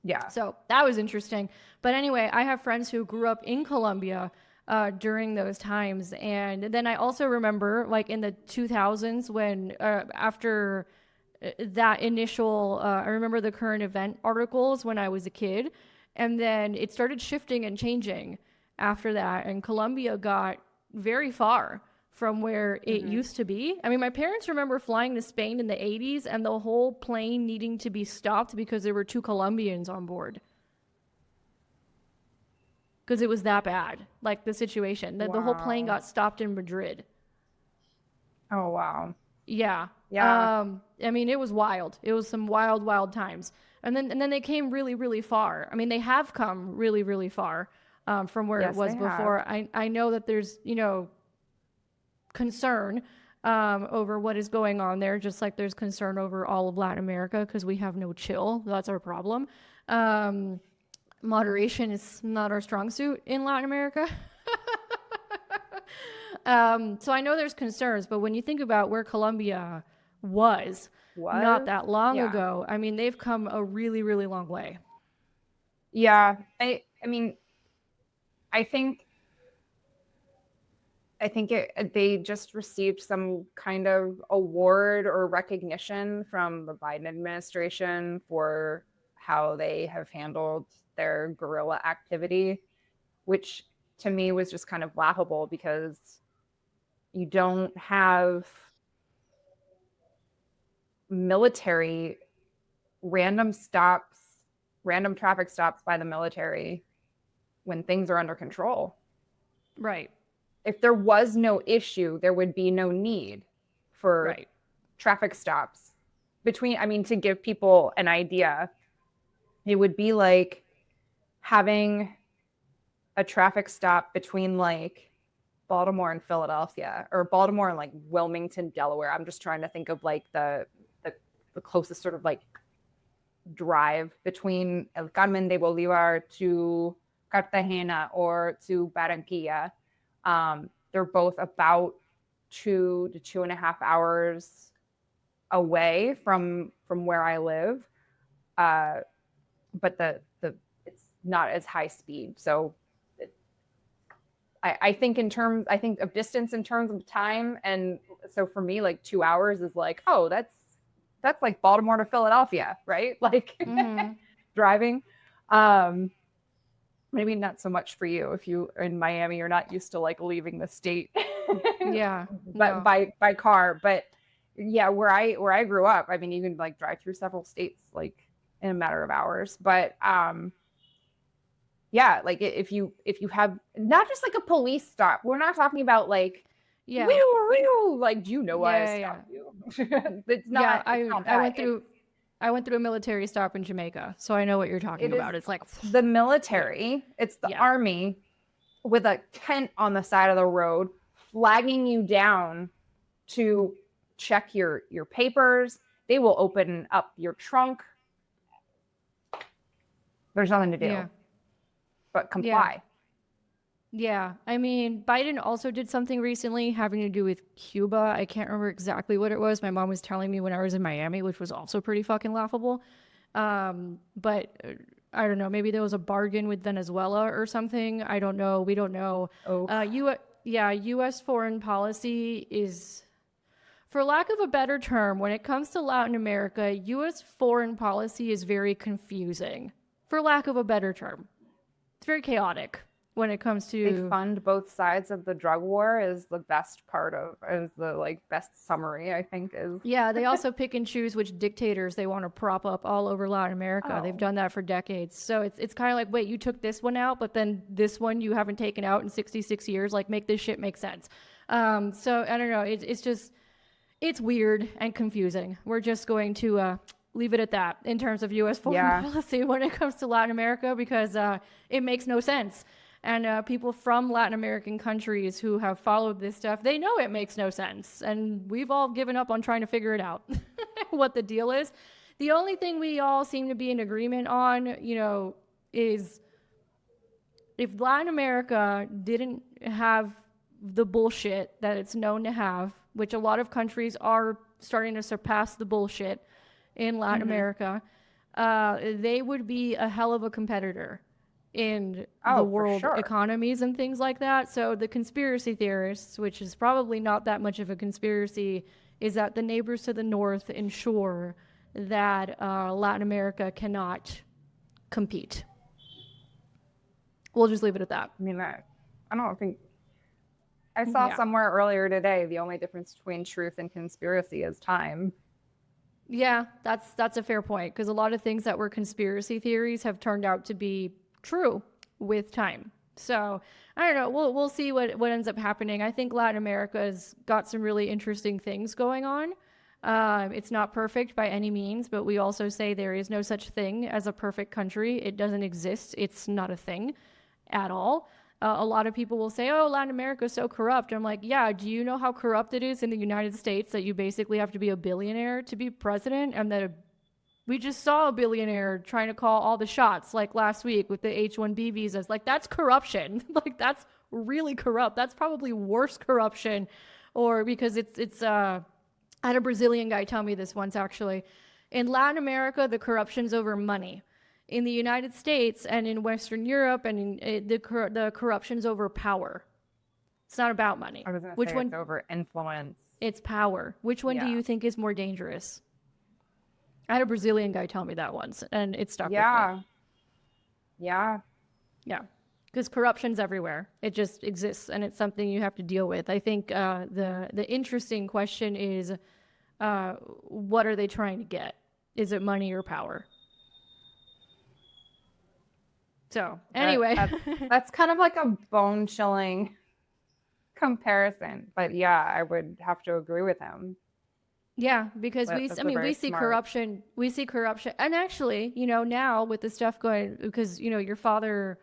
Yeah. So that was interesting. But anyway, I have friends who grew up in Colombia during those times. And then I also remember, like in the 2000s, when after that initial, I remember the current event articles when I was a kid. And then it started shifting and changing after that. And Colombia got very far from where it Mm-hmm. used to be. I mean, my parents remember flying to Spain in the 80s and the whole plane needing to be stopped because there were two Colombians on board. Because it was that bad, like the situation. The whole plane Wow. got stopped in Madrid. Oh wow. Yeah. Yeah. I mean, it was wild. It was some wild, wild times. And then they came really, really far. I mean, they have come really, really far from where it Yes, was they have. before. I know that there's, concern over what is going on there, just like there's concern over all of Latin America because we have no chill. That's our problem. Um, Moderation is not our strong suit in Latin America. So I know there's concerns, but when you think about where Colombia was not Was? that long Yeah. ago, I mean, they've come a really, really long way. Yeah. I mean, I think they just received some kind of award or recognition from the Biden administration for how they have handled their guerrilla activity, which to me was just kind of laughable because you don't have military random stops, random traffic stops by the military when things are under control. Right, If there was no issue, there would be no need for right. traffic stops between, I mean, to give people an idea, it would be like having a traffic stop between like Baltimore and Philadelphia or Baltimore and like Wilmington, Delaware. I'm just trying to think of like the, the closest sort of like drive between El Carmen de Bolivar to Cartagena or to Barranquilla. They're both about 2 to 2.5 hours away from where I live, uh, but the it's not as high speed. So I think I think of distance in terms of time, and so for me, like 2 hours is like, oh, that's like Baltimore to Philadelphia, right? Like Mm-hmm. driving. Um, Maybe not so much for you if you are in Miami, you're not used to like leaving the state, Yeah, but no. by car. But yeah, where I grew up, I mean, you can like drive through several states like in a matter of hours. But yeah, like if you have not just like a police stop, we're not talking about like woo Yeah, woo, like do you know why I yeah, yeah. stopped you? Yeah, It's I not I that. went through I went through a military stop in Jamaica, so I know what you're talking It is about. It's like, the yeah, military, it's the yeah, army with a tent on the side of the road flagging you down to check your papers. They will open up your trunk. There's nothing to do yeah, but yeah. comply. Yeah, I mean, Biden also did something recently having to do with Cuba. I can't remember exactly what it was. My mom was telling me when I was in Miami, which was also pretty fucking laughable. But I don't know. Maybe there was a bargain with Venezuela or something. I don't know. We don't know. Oh, Yeah, U.S. foreign policy is, for lack of a better term, when it comes to Latin America, U.S. foreign policy is very confusing. For lack of a better term, it's very chaotic when it comes they to. fund both sides of the drug war is the best part of is the like best summary I think is. Yeah, they also pick and choose which dictators they want to prop up all over Latin America. They've Oh, done that for decades. So it's kind of like, wait, you took this one out, but then this one you haven't taken out in 66 years. Like, make this shit make sense. So I don't know. It's just, it's weird and confusing. We're just going to leave it at that in terms of U.S. foreign yeah. policy when it comes to Latin America because it makes no sense. And people from Latin American countries who have followed this stuff, they know it makes no sense. And we've all given up on trying to figure it out, what the deal is. The only thing we all seem to be in agreement on, is if Latin America didn't have the bullshit that it's known to have, which a lot of countries are starting to surpass the bullshit in Latin Mm-hmm. America, they would be a hell of a competitor in the Oh, for world sure. economies and things like that. So the conspiracy theorists, which is probably not that much of a conspiracy, is that the neighbors to the north ensure that Latin America cannot compete. We'll just leave it at that. I mean, I don't think I saw Yeah. somewhere earlier today the only difference between truth and conspiracy is time. Yeah, that's a fair point because a lot of things that were conspiracy theories have turned out to be true with time. So I don't know. We'll see what ends up happening. I think Latin America's got some really interesting things going on. It's not perfect by any means, but we also say there is no such thing as a perfect country. It doesn't exist. It's not a thing at all. A lot of people will say, oh, Latin America is so corrupt. I'm like, yeah, do you know how corrupt it is in the United States that you basically have to be a billionaire to be president? And that we just saw a billionaire trying to call all the shots like last week with the H-1B visas. Like, that's corruption. Like, that's really corrupt. That's probably worse corruption. Or because I had a Brazilian guy tell me this once actually. In Latin America, the corruption's over money. In the United States and in Western Europe, and the corruption's over power. It's not about money. I was going to Which say one? it's over influence. It's power. Which one do Yeah. you think is more dangerous? I had a Brazilian guy tell me that once, and it stuck with me. Yeah. Yeah. Yeah, because corruption's everywhere. It just exists, and it's something you have to deal with. I think the interesting question is, what are they trying to get? Is it money or power? So anyway, That's kind of like a bone chilling comparison. But yeah, I would have to agree with him. yeah, because That's I a mean, very we see smart- corruption. We see corruption, and actually, now with the stuff going, because your father,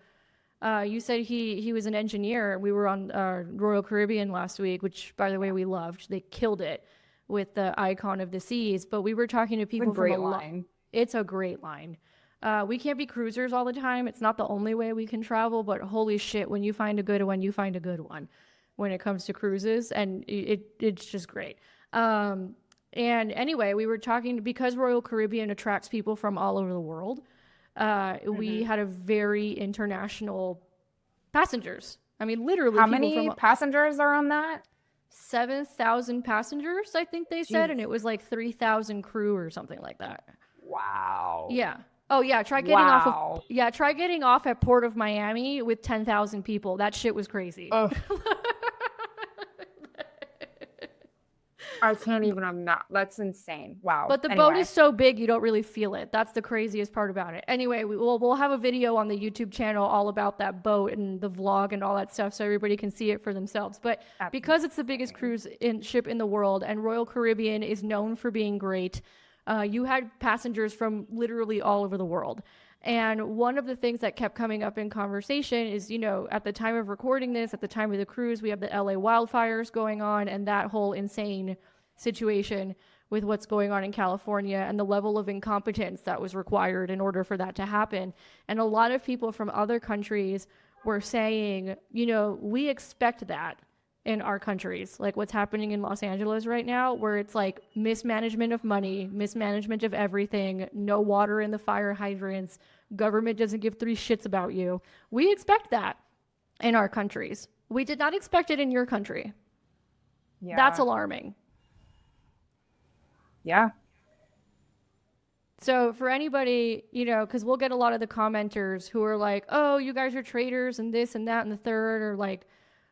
you said he was an engineer. We were on Royal Caribbean last week, which by the way we loved. They killed it with the Icon of the Seas. But we were talking to It's a people great from a lot. line. It's a great line. We can't be cruisers all the time. It's not the only way we can travel, but holy shit, when you find a good one, you find a good one when it comes to cruises, and it's just great. And anyway, we were talking because Royal Caribbean attracts people from all over the world. We had a very international passengers. I mean, literally, How people many from passengers are on that? 7,000 passengers, I think they said, and Jesus. it was like 3,000 crew or something like that. Wow. Yeah. Oh yeah. Try getting off of Wow. try getting off at Port of Miami with 10,000 people. That shit was crazy. Ugh. I can't even imagine. That's insane. Wow. But the boat Anyway. is so big you don't really feel it. That's the craziest part about it. Anyway, we'll have a video on the YouTube channel all about that boat and the vlog and all that stuff, so everybody can see it for themselves. But That's because it's the biggest cruise ship in the world, and Royal Caribbean is known for being great, you had passengers from literally all over the world. And one of the things that kept coming up in conversation is, at the time of recording this, at the time of the cruise, we have the LA wildfires going on and that whole insane situation with what's going on in California and the level of incompetence that was required in order for that to happen. And a lot of people from other countries were saying, we expect that in our countries, like what's happening in Los Angeles right now, where it's like mismanagement of money, mismanagement of everything, no water in the fire hydrants, government doesn't give three shits about you. We expect that in our countries. We did not expect it in your country. Yeah. That's alarming. Yeah. So for anybody, because we'll get a lot of the commenters who are like, oh, you guys are traitors and this and that and the third,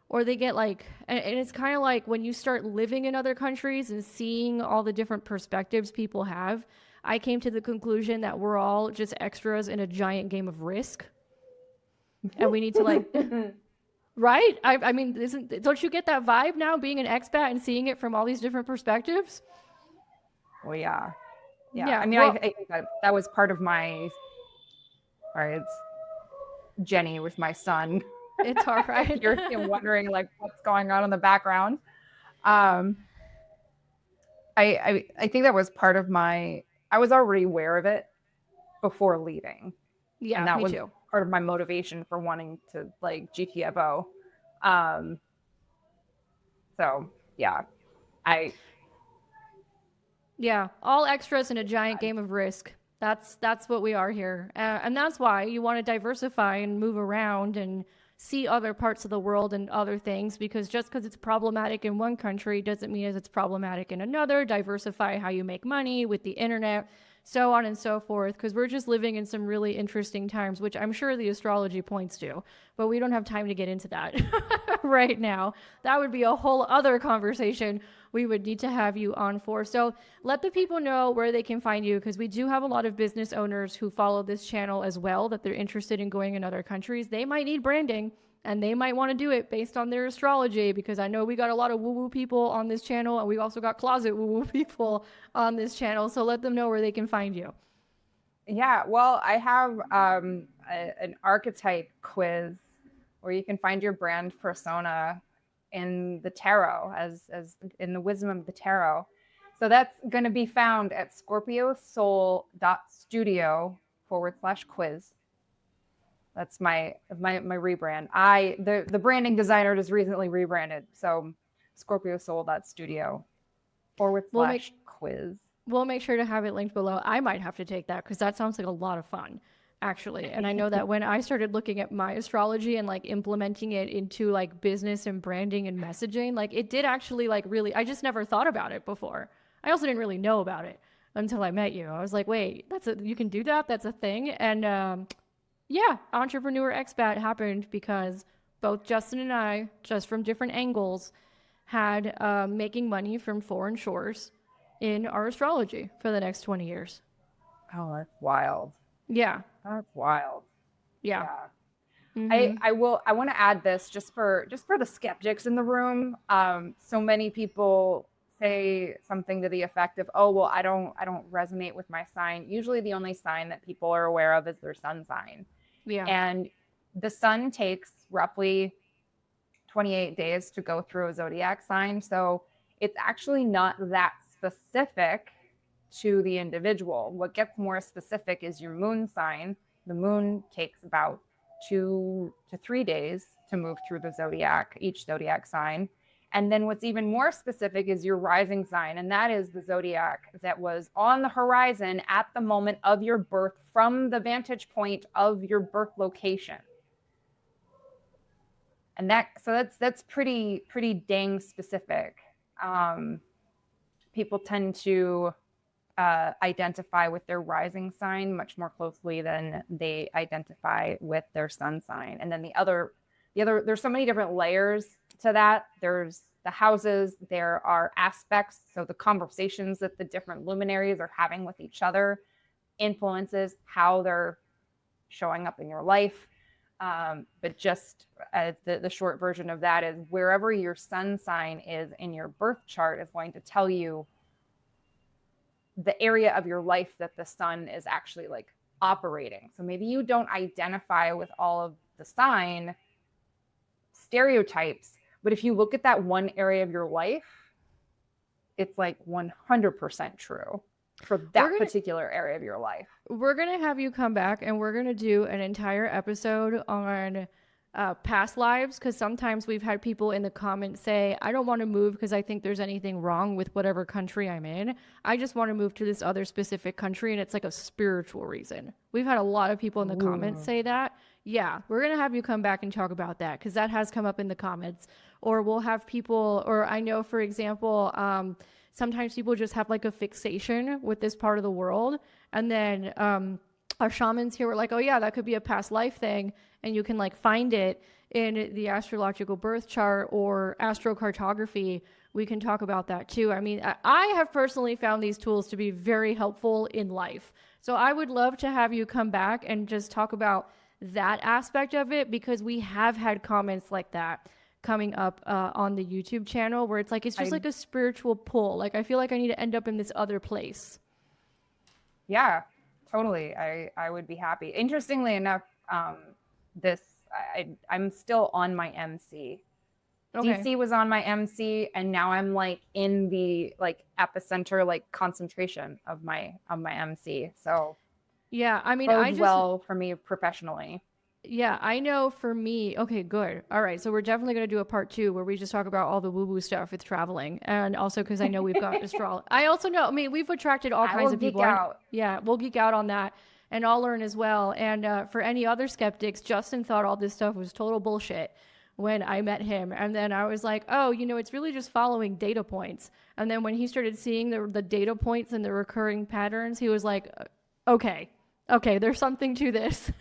or they get like, and it's kind of like when you start living in other countries and seeing all the different perspectives people have, I came to the conclusion that we're all just extras in a giant game of Risk. And we need to right? I mean, don't you get that vibe now being an expat and seeing it from all these different perspectives? Well, yeah. Yeah. Yeah, I mean, well- I think that was part of my. Sorry, it's Jenny with my son. It's all right. You're wondering like what's going on in the background. I think that was part of my. I was already aware of it before leaving. Yeah, and that me was too. part of my motivation for wanting to like GTFO. So yeah, Yeah, all extras in a giant game of Risk. That's what we are here, and that's why you want to diversify and move around and see other parts of the world and other things. Because just because it's problematic in one country doesn't mean it's problematic in another. Diversify how you make money with the internet, so on and so forth. Because we're just living in some really interesting times, which I'm sure the astrology points to, but we don't have time to get into that right now. That would be a whole other conversation we would need to have you on for. So let the people know where they can find you, because we do have a lot of business owners who follow this channel as well, that they're interested in going in other countries. They might need branding. and they might want to do it based on their astrology, because I know we got a lot of woo-woo people on this channel, and we also got closet woo-woo people on this channel. So let them know where they can find you. Yeah, well, I have an archetype quiz where you can find your brand persona in the tarot, as in the wisdom of the tarot. So that's going to be found at scorpiosoul.studio/quiz. That's my rebrand. The branding designer just recently rebranded. So scorpiosoul.studio forward We'll slash make quiz. we'll make sure to have it linked below. I might have to take that because that sounds like a lot of fun, actually. And I know that when I started looking at my astrology and like implementing it into like business and branding and messaging, like it did actually like really, I just never thought about it before. I also didn't really know about it until I met you. I was like, wait, you can do that? That's a thing. And yeah, Entrepreneur Expat happened because both Justin and I, just from different angles, had making money from foreign shores in our astrology for the next 20 years. Oh, that's wild. Yeah. That's wild. Yeah. Yeah. Mm-hmm. I want to add this just for the skeptics in the room. So many people say something to the effect of, "Oh, well, I don't resonate with my sign." Usually the only sign that people are aware of is their sun sign. Yeah. And the sun takes roughly 28 days to go through a zodiac sign. So it's actually not that specific to the individual. What gets more specific is your moon sign. The moon takes about 2 to 3 days to move through each zodiac sign. And then what's even more specific is your rising sign. And that is the zodiac that was on the horizon at the moment of your birth from the vantage point of your birth location. And that's pretty dang specific. People tend to identify with their rising sign much more closely than they identify with their sun sign. And then the other, there's so many different layers to that. There's the houses, there are aspects. So the conversations that the different luminaries are having with each other influences how they're showing up in your life. But just the short version of that is wherever your sun sign is in your birth chart is going to tell you the area of your life that the sun is actually like operating. So maybe you don't identify with all of the sign stereotypes, but if you look at that one area of your life, it's like 100% true for that particular area of your life. We're going to have you come back and we're going to do an entire episode on past lives, because sometimes we've had people in the comments say, I don't want to move because I think there's anything wrong with whatever country I'm in. I just want to move to this other specific country, and it's like a spiritual reason. We've had a lot of people in the comments say that. Yeah, we're going to have you come back and talk about that, because that has come up in the comments. Or we'll have people, or I know, for example, sometimes people just have like a fixation with this part of the world. And then our shamans here were like, oh yeah, that could be a past life thing. And you can like find it in the astrological birth chart or astrocartography. We can talk about that too. I mean, I have personally found these tools to be very helpful in life. So I would love to have you come back and just talk about that aspect of it, because we have had comments like that coming up on the YouTube channel where it's like, it's just like a spiritual pull. Like, I feel like I need to end up in this other place. Yeah, totally. I would be happy. Interestingly enough, I'm still on my MC. Okay. DC was on my MC, and now I'm like in the like epicenter, like concentration of my MC. So yeah, I mean, well for me professionally. Yeah, I know for me. Okay, good. All right, so we're definitely going to do a part 2 where we just talk about all the woo-woo stuff with traveling, and also because I know we've got astrology. I also know. I mean, we've attracted all kinds of people. Yeah, we'll geek out on that, and I'll learn as well. And for any other skeptics, Justin thought all this stuff was total bullshit when I met him, and then I was like, oh, it's really just following data points. And then when he started seeing the data points and the recurring patterns, he was like, okay, there's something to this.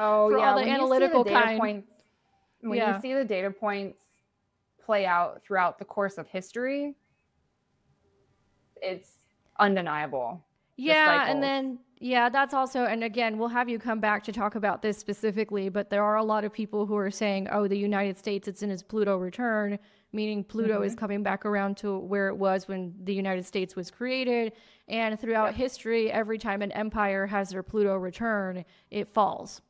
Oh, yeah. All the analytical kind. When you see the data points play out throughout the course of history, it's undeniable. Yeah, and then Yeah, that's also, and again, we'll have you come back to talk about this specifically, but there are a lot of people who are saying, oh, the United States, it's in its Pluto return, meaning Pluto is Hmm. coming back around to where it was when the United States was created. And throughout Yep. history, every time an empire has their Pluto return, it falls.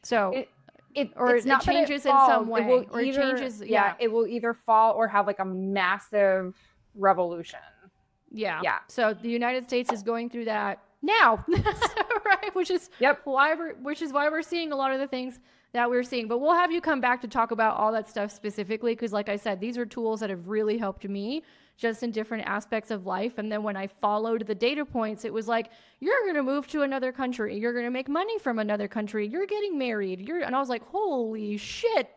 So, It or it's it not that it changes in some falls. It will way, or it either, changes. yeah, Yeah. it will either fall or have like a massive revolution. Yeah. Yeah. So the United States is going through that now, right? Yep. Which is why we're seeing a lot of the things that we're seeing. But we'll have you come back to talk about all that stuff specifically because, like I said, these are tools that have really helped me just in different aspects of life. And then when I followed the data points, it was like, you're going to move to another country, you're going to make money from another country, you're getting married, and I was like, holy shit.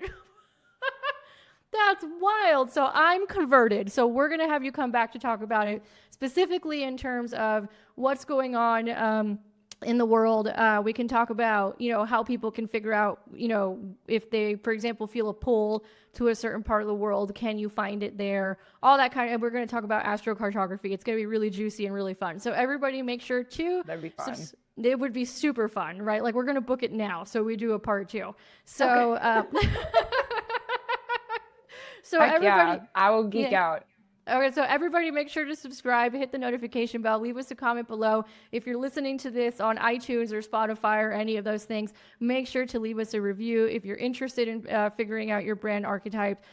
That's wild. So I'm converted. So we're going to have you come back to talk about it specifically in terms of what's going on in the world. We can talk about, how people can figure out, if they, for example, feel a pull to a certain part of the world, can you find it there? All that kind of, we're going to talk about astrocartography. It's going to be really juicy and really fun. So everybody make sure to, That'd be fun. it would be super fun, right? Like we're going to book it now. So we do a part two. So, Okay. so Heck everybody, yeah, I will geek yeah. out. Okay, so everybody make sure to subscribe, hit the notification bell, leave us a comment below. If you're listening to this on iTunes or Spotify or any of those things, make sure to leave us a review. If you're interested in figuring out your brand archetype,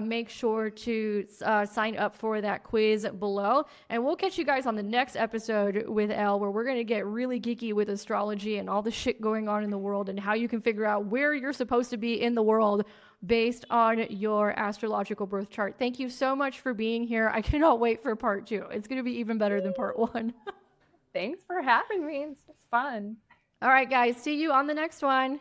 make sure to sign up for that quiz below. And we'll catch you guys on the next episode with Elle, where we're going to get really geeky with astrology and all the shit going on in the world and how you can figure out where you're supposed to be in the world based on your astrological birth chart. Thank you so much for being here. I cannot wait for part two. It's going to be even better than part one. Thanks for having me. It's fun. All right, guys. See you on the next one.